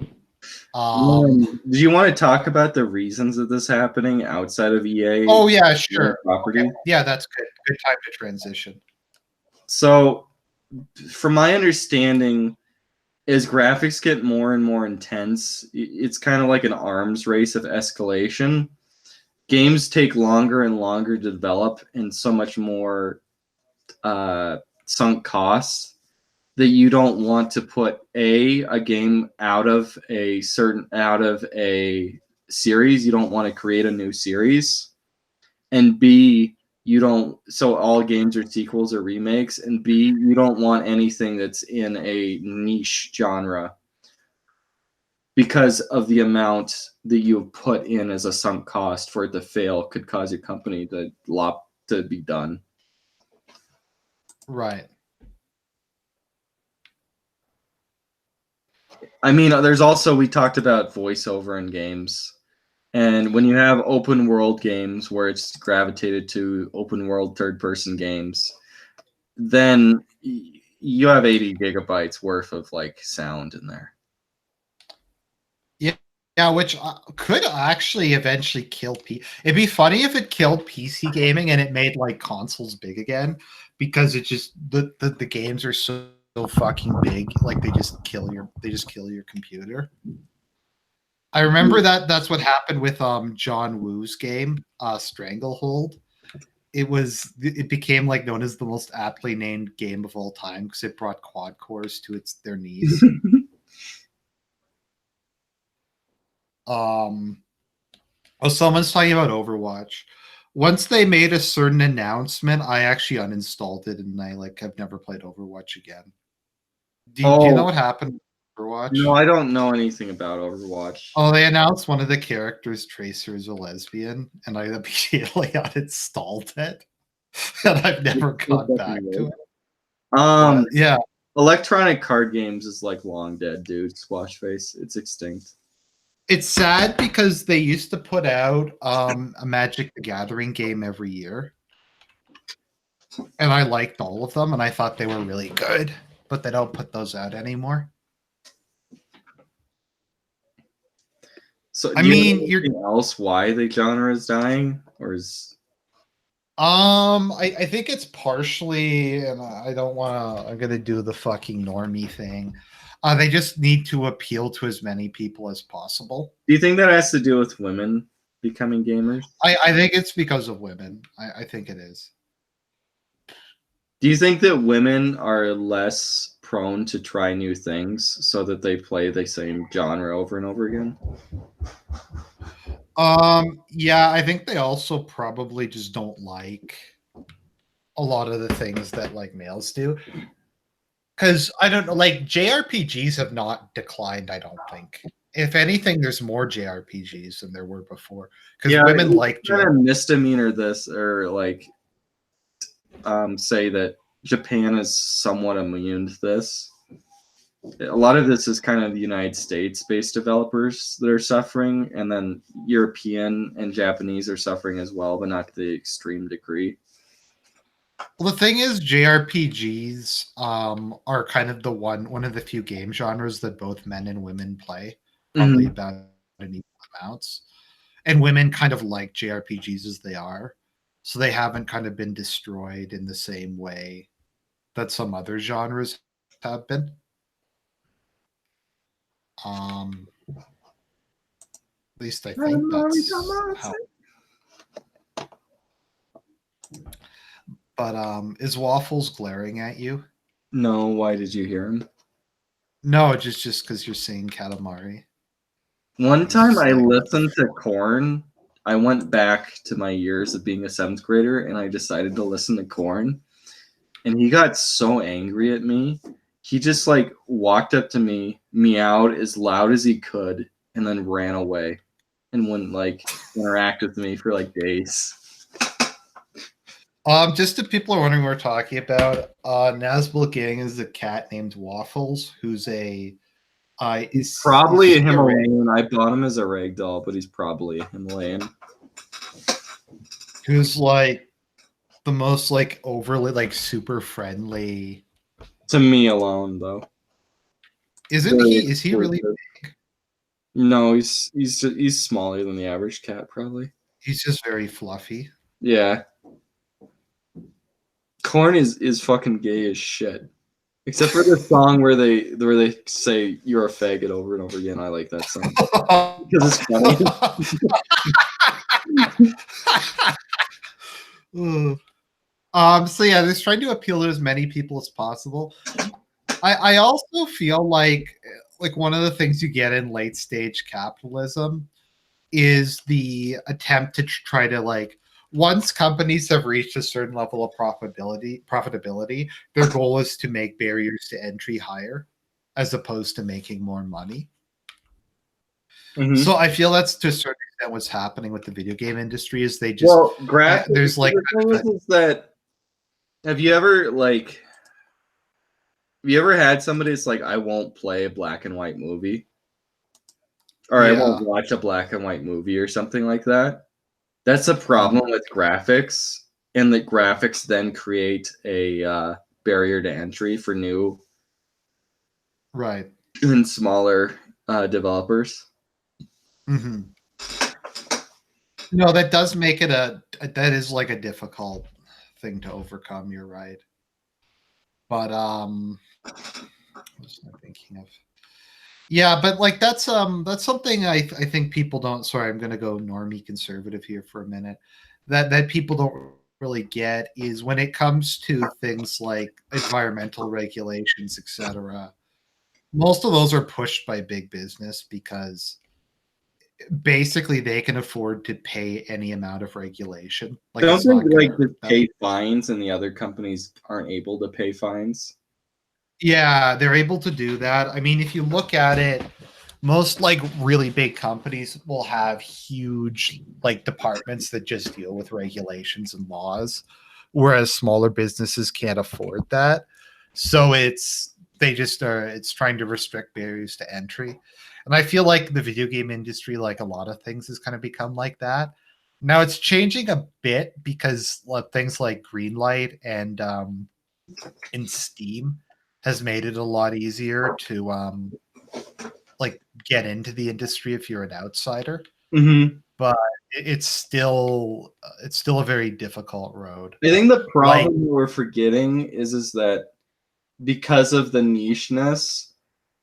Do you want to talk about the reasons of this happening outside of EA? Oh yeah, sure. Property. Okay. Yeah, that's good. Good time to transition. So, from my understanding, as graphics get more and more intense, it's kind of like an arms race of escalation. Games take longer and longer to develop, and so much more sunk costs that you don't want to put a game out of a series. You don't want to create a new series, and B, you don't. So all games are sequels or remakes, and B, you don't want anything that's in a niche genre because of the amount that you've put in as a sunk cost for it to fail could cause your company to be done. Right. I mean, there's also, we talked about voiceover in games. And when you have open world games where it's gravitated to open world third person games, then you have 80 gigabytes worth of like sound in there. Yeah, which could actually eventually kill It'd be funny if it killed PC gaming and it made like consoles big again, because it just the games are so fucking big, like they just kill your computer. I remember that's what happened with John Woo's game, Stranglehold. It became like known as the most aptly named game of all time because it brought quad cores to their knees. Oh, someone's talking about Overwatch. Once they made a certain announcement, I actually uninstalled it and I like have never played Overwatch again. Do you know what happened with Overwatch? No, I don't know anything about Overwatch. Oh, they announced one of the characters, Tracer, is a lesbian, and I immediately uninstalled it. And I've never gone back to it. Yeah. Electronic card games is like long dead, dude. Squash face. It's extinct. It's sad because they used to put out a Magic the Gathering game every year. And I liked all of them and I thought they were really good, but they don't put those out anymore. So I mean, you're else why the genre is dying, or is I think it's partially, and I don't want to. I'm gonna do the fucking normie thing. They just need to appeal to as many people as possible. Do you think that has to do with women becoming gamers? I think it's because of women. I think it is. Do you think that women are less prone to try new things so that they play the same genre over and over again? Yeah, I think they also probably just don't like a lot of the things that like males do. Because I don't know, like JRPGs have not declined, I don't think. If anything, there's more JRPGs than there were before. Because women like kind of misdemeanor this, or like say that Japan is somewhat immune to this. A lot of this is kind of the United States-based developers that are suffering, and then European and Japanese are suffering as well, but not to the extreme degree. Well, the thing is, JRPGs are kind of one of the few game genres that both men and women play, probably about in equal amounts. And women kind of like JRPGs as they are, so they haven't kind of been destroyed in the same way that some other genres have been. At least I think that's how. But is Waffles glaring at you? No, why did you hear him? No, just because you're saying Katamari. One time I listened to Korn. I went back to my years of being a 7th grader and I decided to listen to Korn. And he got so angry at me. He just like walked up to me, meowed as loud as he could, and then ran away and wouldn't like interact with me for like days. Just if people are wondering what we're talking about, Nazbol Gang is a cat named Waffles, who's he's probably a Himalayan. I bought him as a ragdoll, but he's probably a Himalayan. Who's like the most like overly like super friendly. To me alone, though. Isn't he? Is he really big? No, he's smaller than the average cat, probably. He's just very fluffy. Yeah. Korn is fucking gay as shit. Except for the song where they say you're a faggot over and over again. I like that song because it's funny. So yeah, they're trying to appeal to as many people as possible. I also feel like one of the things you get in late stage capitalism is the attempt to try to like, once companies have reached a certain level of profitability, their goal is to make barriers to entry higher as opposed to making more money. Mm-hmm. So I feel that's to a certain extent what's happening with the video game industry is they just there's like is that, have you ever like Have you ever had somebody that's like, I won't play a black and white movie? Or I won't Yeah, watch a black and white movie or something like that? That's a mhm, problem with graphics, and the graphics then create a barrier to entry for new right. and smaller developers. Hmm. No, that does make it that is like a difficult thing to overcome. You're right, but what was I thinking of? Yeah, but like that's something I think people don't. Sorry, I'm going to go normie conservative here for a minute. That people don't really get is when it comes to things like environmental regulations, etc. Most of those are pushed by big business because basically they can afford to pay any amount of regulation. Like Don't it's they not going to like hurt just them. pay fines and the other companies aren't able to pay fines? Yeah, they're able to do that. I mean, if you look at it, most like really big companies will have huge like departments that just deal with regulations and laws, whereas smaller businesses can't afford that. So they just are it's trying to restrict barriers to entry. And I feel like the video game industry, like a lot of things, has kind of become like that. Now it's changing a bit because things like Greenlight and in Steam has made it a lot easier to like get into the industry if you're an outsider, Mm-hmm. but it's still a very difficult road. I think the Like problem we're forgetting is that because of the nicheness,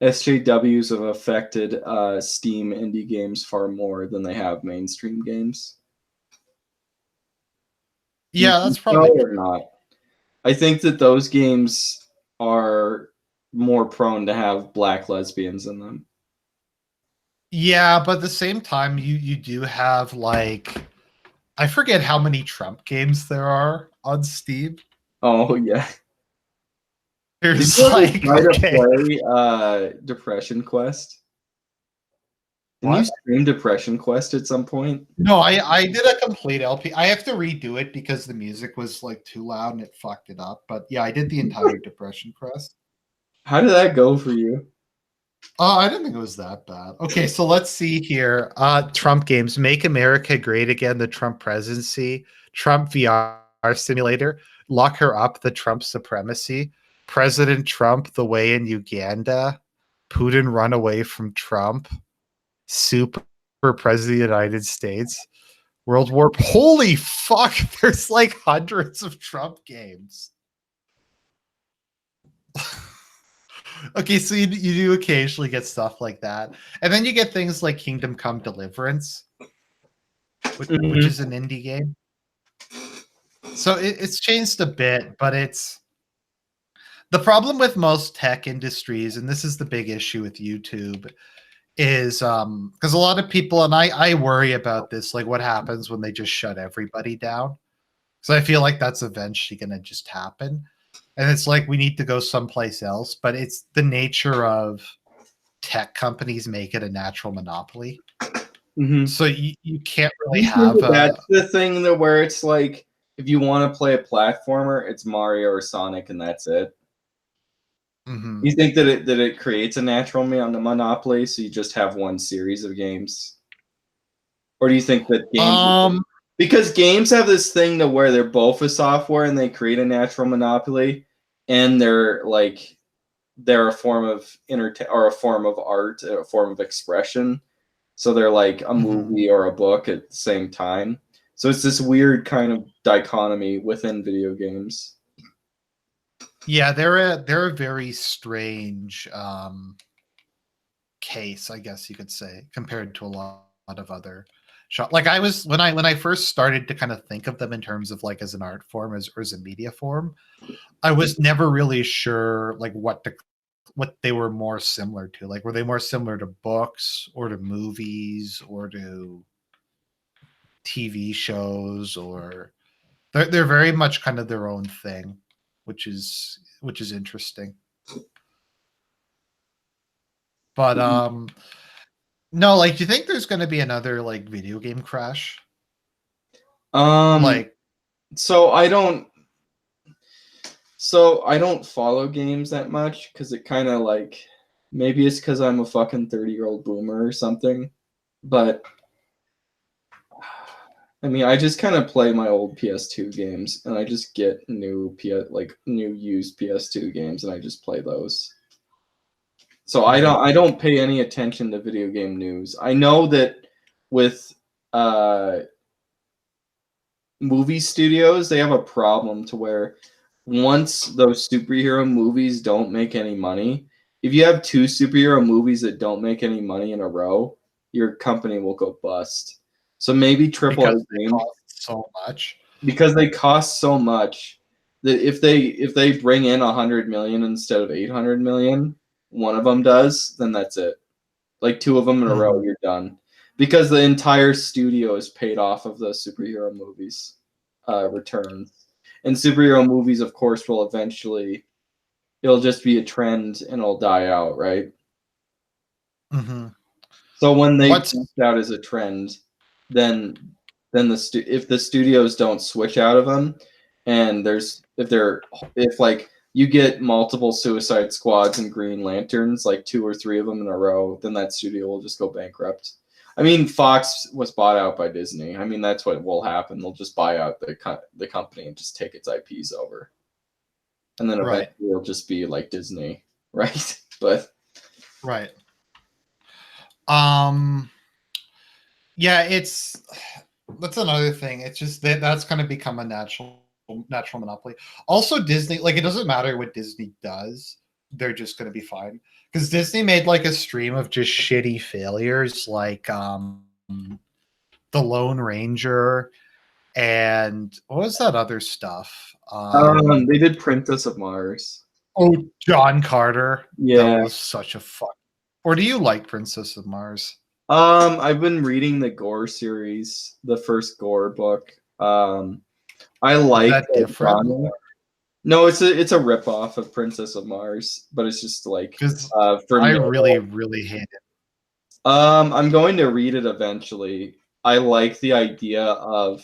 SJWs have affected Steam indie games far more than they have mainstream games. Do you yeah, think that's so probably or not? I think that those games are more prone to have black lesbians in them. yeah, but at the same time you do have like I forget how many Trump games there are on Steam. Oh yeah. Did There's you ever like try to okay. play Depression Quest? Didn't you What? stream Depression Quest at some point? No, I did a complete LP. I have to redo it because the music was like too loud and it fucked it up. But yeah, I did the entire Depression Crest. How did that go for you? I didn't think it was that bad. Okay, so let's see here. Trump games. Make America Great Again, the Trump presidency. Trump VR simulator. Lock her up, the Trump supremacy. President Trump, the way in Uganda. Putin run away from Trump. Super President of the United States. World War. Holy fuck! There's like hundreds of Trump games. Okay, so you do occasionally get stuff like that, and then you get things like Kingdom Come Deliverance, which Mhm. is an indie game. So it's changed a bit, but it's the problem with most tech industries, and this is the big issue with YouTube, is because a lot of people, and I worry about this, like what happens when they just shut everybody down. So I feel like that's eventually going to just happen. And it's like we need to go someplace else, but it's the nature of tech companies make it a natural monopoly. Mhm. So you can't Do really you think have that a that's the thing that where it's like if you want to play a platformer, it's Mario or Sonic, and that's it? mhm. You think that it creates a natural monopoly, so you just have one series of games, or do you think that games um because games have this thing to where they're both a software and they create a natural monopoly, and they're a form of or a form of art, a form of expression. So they're like a mhm. movie or a book at the same time. So it's this weird kind of dichotomy within video games. Yeah, they're a very strange case, I guess you could say, compared to a lot of other shop. Like I was when I first started to kind of think of them in terms of like as an art form as or as a media form, I was never really sure like what they were more similar to. Like were they more similar to books or to movies or to TV shows or they're very much kind of their own thing, which is interesting. But no, like do you think there's going to be another like video game crash? Um, Like so I don't. So I don't follow games that much because it kind of like maybe it's because I'm a fucking 30-year-old boomer or something. But I mean, I just kind of play my old PS2 games, and I just get new new used PS2 games, and I just play those. So I don't pay any attention to video game news. I know that with uh, movie studios, they have a problem to where once those superhero movies don't make any money, if you have two superhero movies that don't make any money in a row, your company will go bust. So maybe AAA because they games, cost so much. because they cost so much that if they bring in 100 million instead of 800 million, one of them does, then that's it. Like two of them in a row, you're done. Because the entire studio is paid off of the superhero movies returns. And superhero movies, of course, will eventually, it'll just be a trend and it'll die out, right? Mm-hmm. So when they What's peaked out as a trend, then if the studios don't switch out of them, and if like you get multiple Suicide Squads and Green Lanterns, like 2 or 3 of them in a row, then that studio will just go bankrupt. I mean, Fox was bought out by Disney. I mean, that's what will happen. They'll just buy out the company and just take its IPs over, and then right? eventually it'll just be like Disney, right? But Right. Um. Yeah, it's that's another thing. It's just that's going to become a natural monopoly. Also, Disney, like, it doesn't matter what Disney does, they're just going to be fine because Disney made like a stream of just shitty failures, like the Lone Ranger and what was that other stuff? they did Princess of Mars. Oh, John Carter. That Yeah. was such a fuck. Or do you like Princess of Mars? I've been reading the Gore series, the first Gore book. I Is like that the different? genre. No, it's a ripoff of Princess of Mars, but it's just like Because for I me. really hate it. I'm going to read it eventually. I like the idea of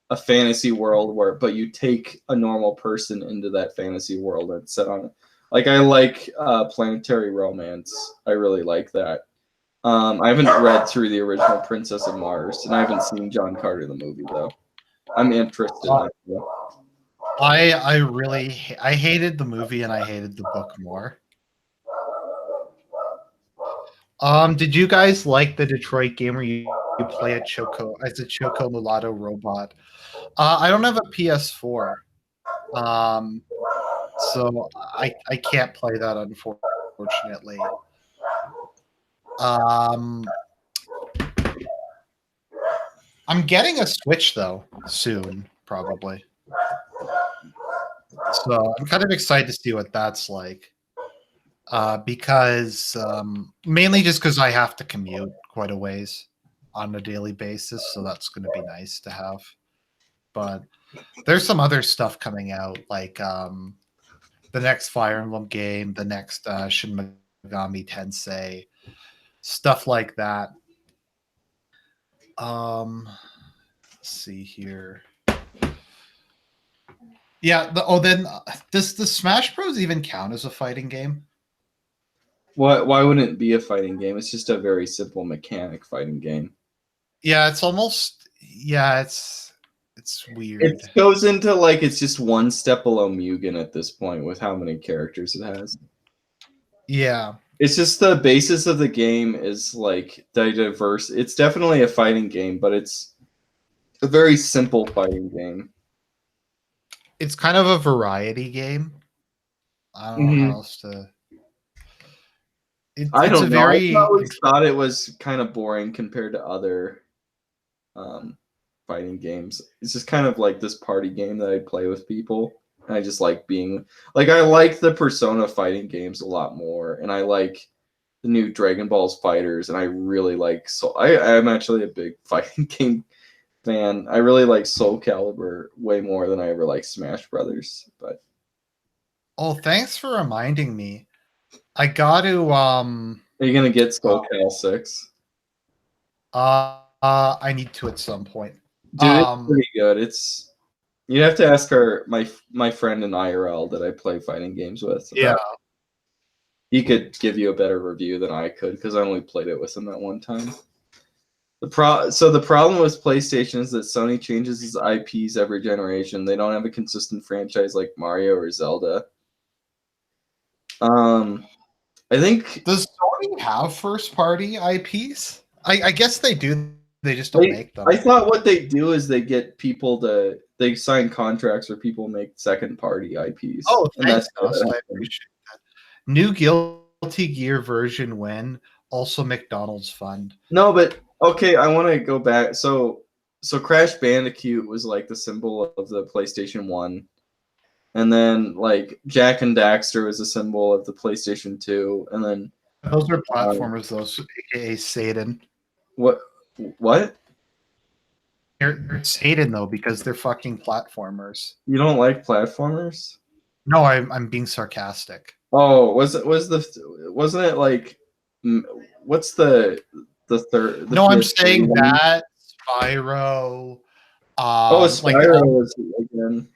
a fantasy world but you take a normal person into that fantasy world and set on it. Like I like planetary romance. I really like that. I haven't read through the original Princess of Mars, and I haven't seen John Carter the movie though. I'm interested in Uh, it. Though. I hated the movie and I hated the book more. Did you guys like the Detroit game where you play a Choco Mulatto robot? I don't have a PS4, um, so I can't play that unfortunately. Um, I'm getting a Switch though soon, probably. So I'm kind of excited to see what that's like. Because mainly just because I have to commute quite a ways on a daily basis, so that's going to be nice to have. But there's some other stuff coming out, like the next Fire Emblem game, the next Shin Megami Tensei, stuff like that. Let's see here. Yeah. Then does the Smash Bros even count as a fighting game? Why wouldn't it be a fighting game? It's just a very simple mechanic fighting game. Yeah, it's almost. Yeah, it's It weird. goes into like it's just one step below Mugen at this point with how many characters it has. Yeah. It's just the basis of the game is like diverse. It's definitely a fighting game, but it's a very simple fighting game. It's kind of a variety game. I don't know how Mm-hmm. else to. I It's a don't know. I very always thought it was kind of boring compared to other um, fighting games. It's just kind of like this party game that I play with people. And I just like being like I like the Persona fighting games a lot more, and I like the new Dragon Balls fighters, and I really like I'm actually a big fighting game fan. I really like Soul Calibur way more than I ever like Smash Brothers. But Oh, thanks for reminding me. I got to are you gonna get Soul Cal 6? I need to at some point. Dude, it's Um pretty good. It's You'd have to ask my friend in IRL that I play fighting games with. Yeah. He could give you a better review than I could because I only played it with him at one time. So the problem with PlayStation is that Sony changes its IPs every generation. They don't have a consistent franchise like Mario or Zelda. I think Does Sony have first party IPs? I guess they do. They just don't make them. I thought what they do is they get people they sign contracts where people make second party IPs. Oh, and thanks, that's Gus. I appreciate that. New Guilty Gear version when also McDonald's Fund. No, but okay, I want to go back. So Crash Bandicoot was like the symbol of the PlayStation 1. And then like Jack and Daxter was a symbol of the PlayStation 2. And then those are platformers, those aka Satan. What? They're Satan though because they're fucking platformers. You don't like platformers? No, I'm being sarcastic. Oh, wasn't it like what's the third? No, I'm saying that Spyro. Spyro was again.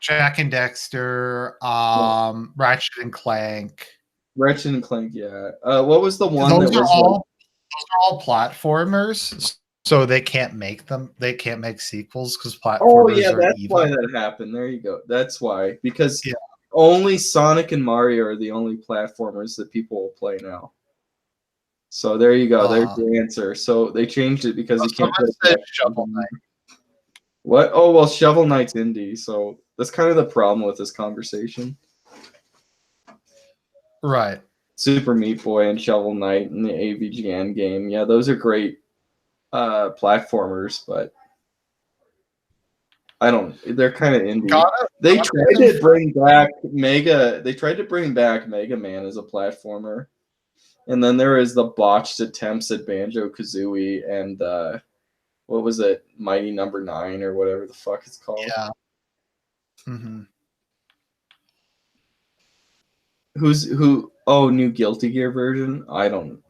Jack and Dexter, Ratchet and Clank. Ratchet and Clank, yeah. What was the one those are all platformers, so they can't make them. They can't make sequels because platformers. Oh yeah, are that's evil. why that happened. There you go. That's why, because only Sonic and Mario are the only platformers that people will play now. So there you go. There's the answer. So they changed it because you can't play Shovel Knight. What? Oh well, Shovel Knight's indie, so that's kind of the problem with this conversation. Right. Super Meat Boy and Shovel Knight and the AVGN game. Yeah, those are great platformers, but I don't. They're kind of indie. They tried to bring back Mega Man as a platformer, and then there is the botched attempts at Banjo-Kazooie and what was it, Mighty Number 9 or whatever the fuck it's called. Yeah. Mm-hmm. Who? Oh, new Guilty Gear version. I don't.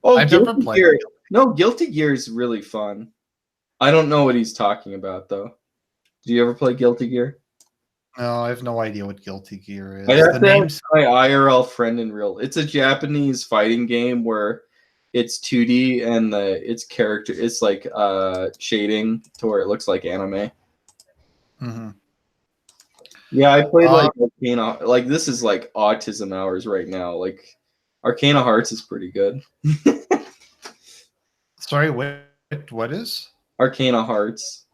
Oh, I've never played Gear. No, Guilty Gear is really fun. I don't know what he's talking about though. Do you ever play Guilty Gear? No, I have no idea what Guilty Gear is. I have to ask my IRL friend in real. It's a Japanese fighting game where it's 2D and it's like shading to where it looks like anime. Mm-hmm. Yeah, I played like Arcana. Like this is like autism hours right now. Like Arcana Hearts is pretty good. Sorry, what is? Arcana Hearts.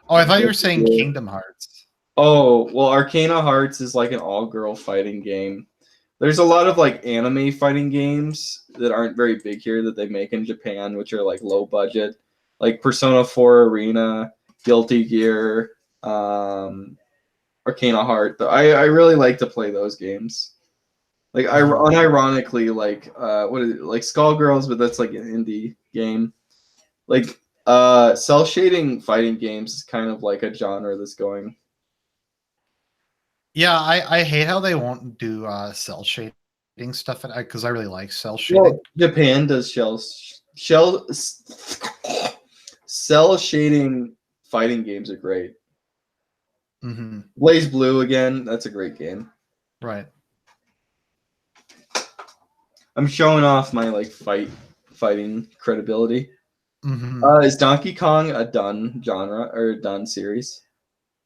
Oh, I thought you were saying Kingdom Hearts. Oh, well, Arcana Hearts is like an all-girl fighting game. There's a lot of like anime fighting games that aren't very big here that they make in Japan, which are like low budget, like Persona 4 Arena, Guilty Gear, Arcana Heart. I really like to play those games. Like unironically, like what is it? Like Skullgirls, but that's like an indie game. Like cell shading fighting games is kind of like a genre that's going. Yeah, I hate how they won't do cell shading stuff because I really like cell shading. Well, Japan does cell shading fighting games are great. Mm-hmm. Blaze Blue again, that's a great game. Right. I'm showing off my like fighting credibility. Mm-hmm. Is Donkey Kong a done genre or a done series?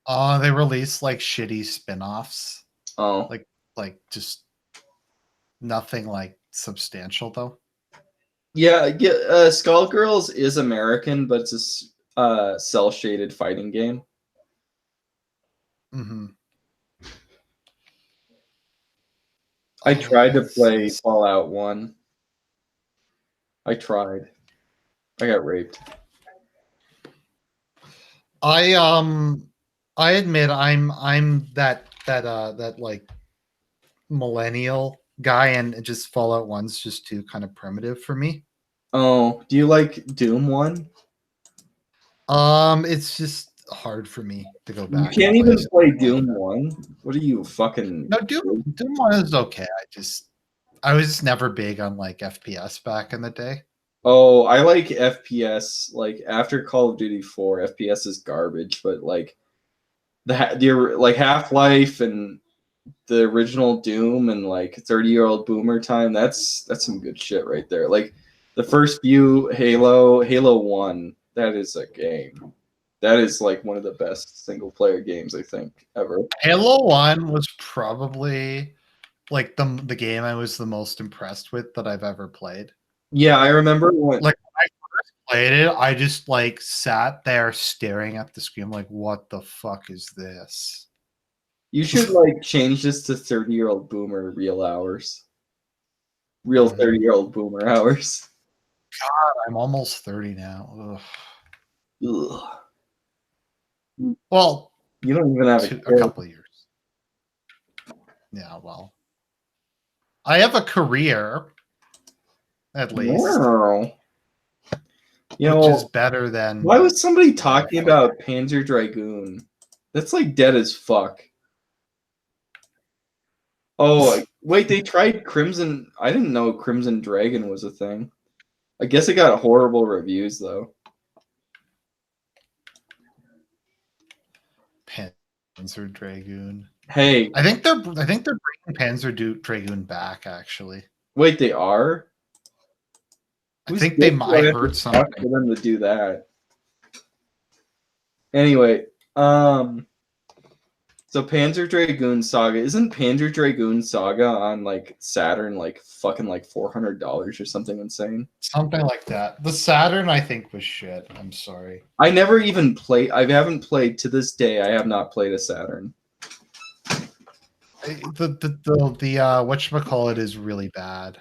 They release like shitty spin-offs. Oh, like just nothing like substantial though. Yeah, Skullgirls is American, but it's a cell shaded fighting game. Mm-hmm. I tried to play Fallout 1. I tried. I got raped. I admit I'm that like millennial guy, and just Fallout 1's just too kind of primitive for me. Oh, do you like Doom 1? It's just hard for me to go back. You can't even play Doom 1. What are you fucking? No, Doom 1 is okay. I was just never big on like FPS back in the day. Oh, I like FPS. Like after Call of Duty 4, FPS is garbage. But like the like Half-Life and the original Doom and like 30-year-old boomer time. That's some good shit right there. Like the first few Halo 1, that is a game. That is like one of the best single player games I think ever. Halo 1 was probably like the game I was the most impressed with that I've ever played. Yeah, I remember when Like when I first played it, I just like sat there staring at the screen like, what the fuck is this? you should like change this to 30-year-old boomer real hours. Real 30-year-old boomer hours. God, I'm almost 30 now. Ugh. Well, You don't even have a couple of years. Yeah, well, I have a career, at least. Wow. You which is know, better than. why was somebody talking about Panzer Dragoon? That's like dead as fuck. Oh, wait, they tried Crimson. I didn't know Crimson Dragon was a thing. I guess it got horrible reviews though. Panzer Dragoon. Hey, I think they're bringing Panzer Dragoon back. Actually, wait, they are. I think they might heard something for them to do that. Anyway, so Panzer Dragoon Saga, isn't Panzer Dragoon Saga on like Saturn like fucking like $400 or something insane? Something like that. The Saturn, I think, was shit. I'm sorry. I never even played. I haven't played to this day. I have not played a Saturn. The whatchamacallit is really bad.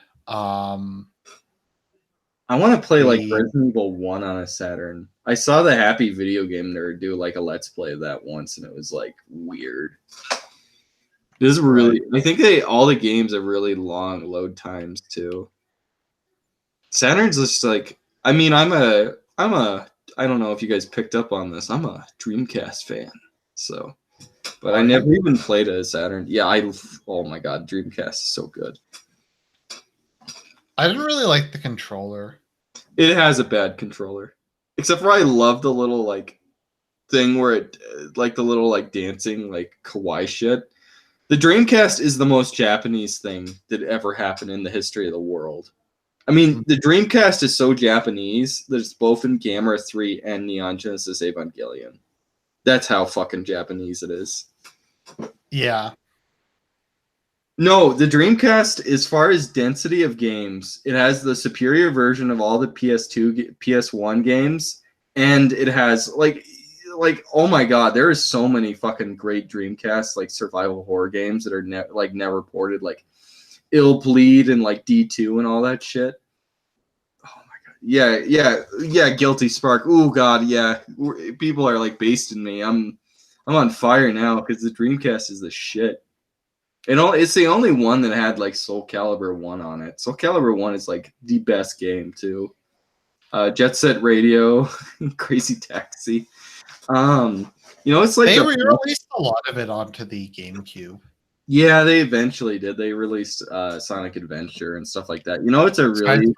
I want to play like Resident Evil 1 on a Saturn. I saw the Happy Video Game Nerd do like a Let's Play of that once, and it was like weird. This is really. I think all the games have really long load times too. Saturn's just like. I mean, I'm a. I don't know if you guys picked up on this. I'm a Dreamcast fan, so. But I never even played a Saturn. Yeah, oh my god, Dreamcast is so good. I didn't really like the controller. It has a bad controller. Except for I love the little like thing where it like the little like dancing like kawaii shit. The Dreamcast is the most Japanese thing that ever happened in the history of the world. I mean, the Dreamcast is so Japanese that it's both in Gamera 3 and Neon Genesis Evangelion. That's how fucking Japanese it is. Yeah. No, the Dreamcast, as far as density of games, it has the superior version of all the PS2, PS1 games, and it has like oh my god, there is so many fucking great Dreamcast like survival horror games that are never ported, like Ill Bleed and like D2 and all that shit. Oh my god, yeah, Guilty Spark. Oh god, yeah, people are like basting me. I'm on fire now because the Dreamcast is the shit. It's the only one that had like Soul Calibur 1 on it. Soul Calibur 1 is like the best game too. Jet Set Radio, Crazy Taxi. It's like they released a lot of it onto the GameCube. Yeah, they eventually did. They released Sonic Adventure and stuff like that. It's a really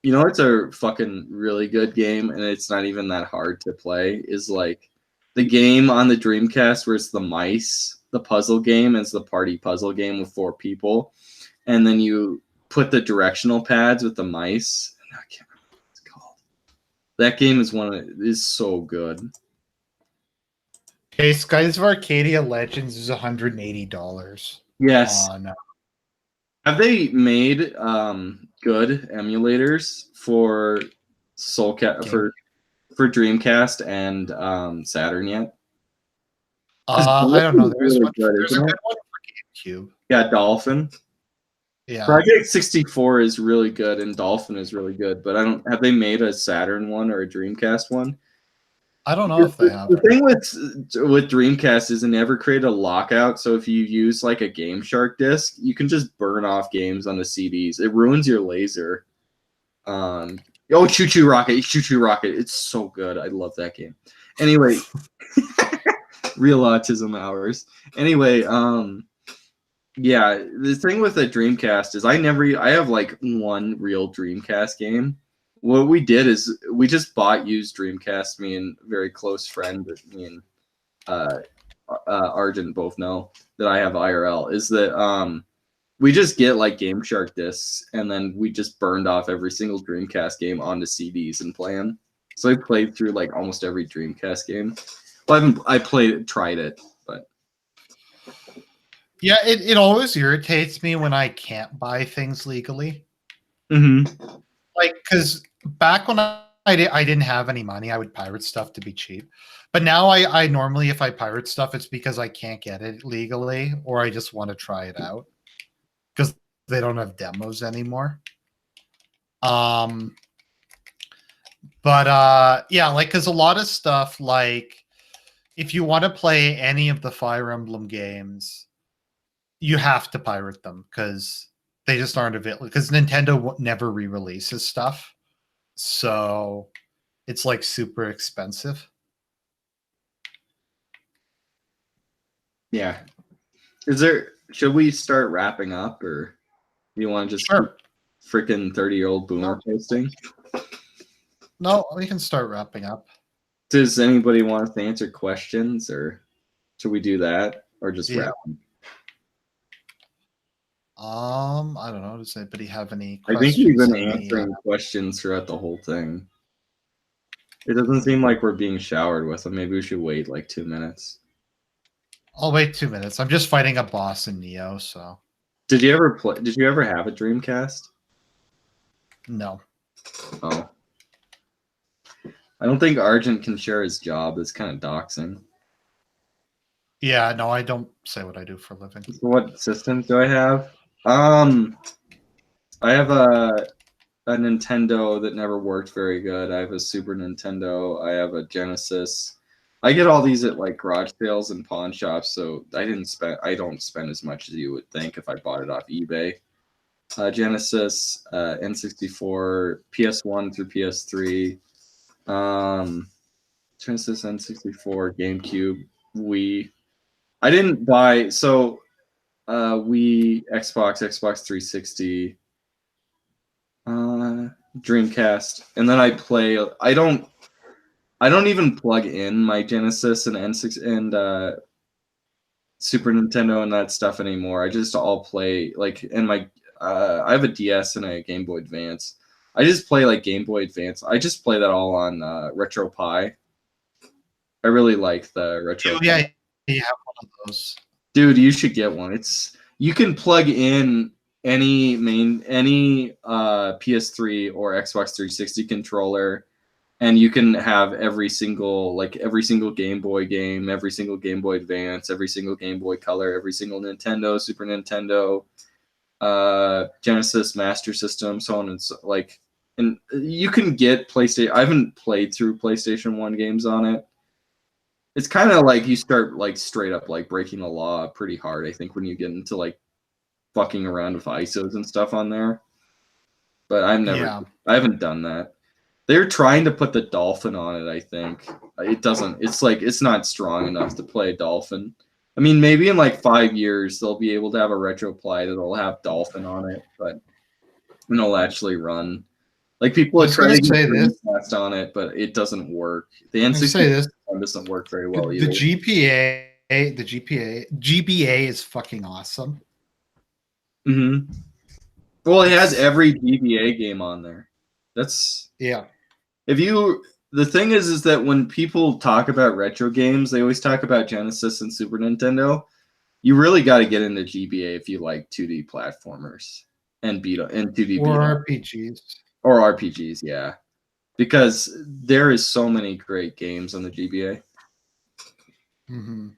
it's a fucking really good game, and it's not even that hard to play. Is like the game on the Dreamcast where it's the mice. The puzzle game is the party puzzle game with 4 people, and then you put the directional pads with the mice. I can't remember what it's called. That game is so good. Okay, Skies of Arcadia Legends is $180. Yes. Have they made good emulators for for Dreamcast and Saturn yet? I don't know. There's a good one for GameCube. Yeah, Dolphin. Yeah. Project 64 is really good, and Dolphin is really good. But have they made a Saturn one or a Dreamcast one? I don't know if they have. The thing with Dreamcast is it never created a lockout. So if you use like a Game Shark disc, you can just burn off games on the CDs. It ruins your laser. Choo Choo Rocket, it's so good. I love that game. Anyway. Real autism hours. Anyway, yeah, the thing with the Dreamcast is I have like one real Dreamcast game. What we did is we just bought used Dreamcast, me and a very close friend, me and Argent both know that I have IRL, is that we just get like Game Shark discs, and then we just burned off every single Dreamcast game onto CDs and play them. So I played through like almost every Dreamcast game. Well, I tried it, but Yeah, it always irritates me when I can't buy things legally. Like, because back when I didn't have any money, I would pirate stuff to be cheap. But now I normally, if I pirate stuff, it's because I can't get it legally, or I just want to try it out because they don't have demos anymore. But yeah, like, because a lot of stuff, like, if you want to play any of the Fire Emblem games, you have to pirate them because they just aren't available. Because Nintendo never re-releases stuff, so it's like super expensive. Yeah. Should we start wrapping up, or do you want to just Sure. freaking 30-year-old boomer posting? No, we can start wrapping up. Does anybody want us to answer questions, or should we do that, or just wrap them? I don't know. Does anybody have any I questions? think we've been answering questions throughout the whole thing. It doesn't seem like we're being showered with them. Maybe we should wait like 2 minutes. I'll wait 2 minutes. I'm just fighting a boss in Neo, so. Did you ever have a Dreamcast? No. Oh. I don't think Argent can share his job. It's kind of doxing. Yeah, no, I don't say what I do for a living. So what systems do I have? I have a Nintendo that never worked very good. I have a Super Nintendo. I have a Genesis. I get all these at like garage sales and pawn shops, so I don't spend as much as you would think if I bought it off eBay. Genesis, N64, PS1 through PS3, Genesis, N64, GameCube, Wii. I didn't buy Wii, Xbox 360, Dreamcast, and then I don't even plug in my Genesis and N6 and Super Nintendo and that stuff anymore. I just all play like, and I have a DS and a Game Boy Advance. I just play like Game Boy Advance. I just play that all on RetroPie. I really like the RetroPie. Yeah, you have one of those. Dude, you should get one. You can plug in any PS3 or Xbox 360 controller, and you can have every single Game Boy game, every single Game Boy Advance, every single Game Boy Color, every single Nintendo, Super Nintendo, Genesis, Master System, so on and so like. And you can get PlayStation. I haven't played through PlayStation 1 games on it. It's kind of like you start like straight up like breaking the law pretty hard, I think, when you get into like fucking around with ISOs and stuff on there. But I haven't done that. They're trying to put the Dolphin on it, I think. It's not strong enough to play Dolphin. I mean, maybe in like 5 years they'll be able to have a RetroPie that'll have Dolphin on it, but it'll actually run. Like people are trying to get Dreamcast on it, but it doesn't work. The N64 doesn't work very well either. The GBA is fucking awesome. Mm-hmm. Well, it has every GBA game on there. Yeah. The thing is that when people talk about retro games, they always talk about Genesis and Super Nintendo. You really got to get into GBA if you like 2D platformers and 2D RPGs. Or RPGs, yeah. Because there is so many great games on the GBA. Mm-hmm.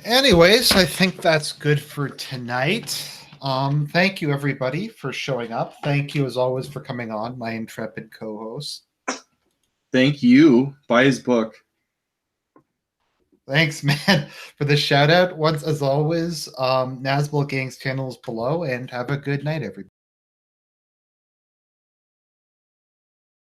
Anyways, I think that's good for tonight. Thank you, everybody, for showing up. Thank you, as always, for coming on, my intrepid co-host. Thank you. Buy his book. Thanks, man, for the shout out. Once, as always, Nazbol Gang's channel is below, and have a good night, everybody.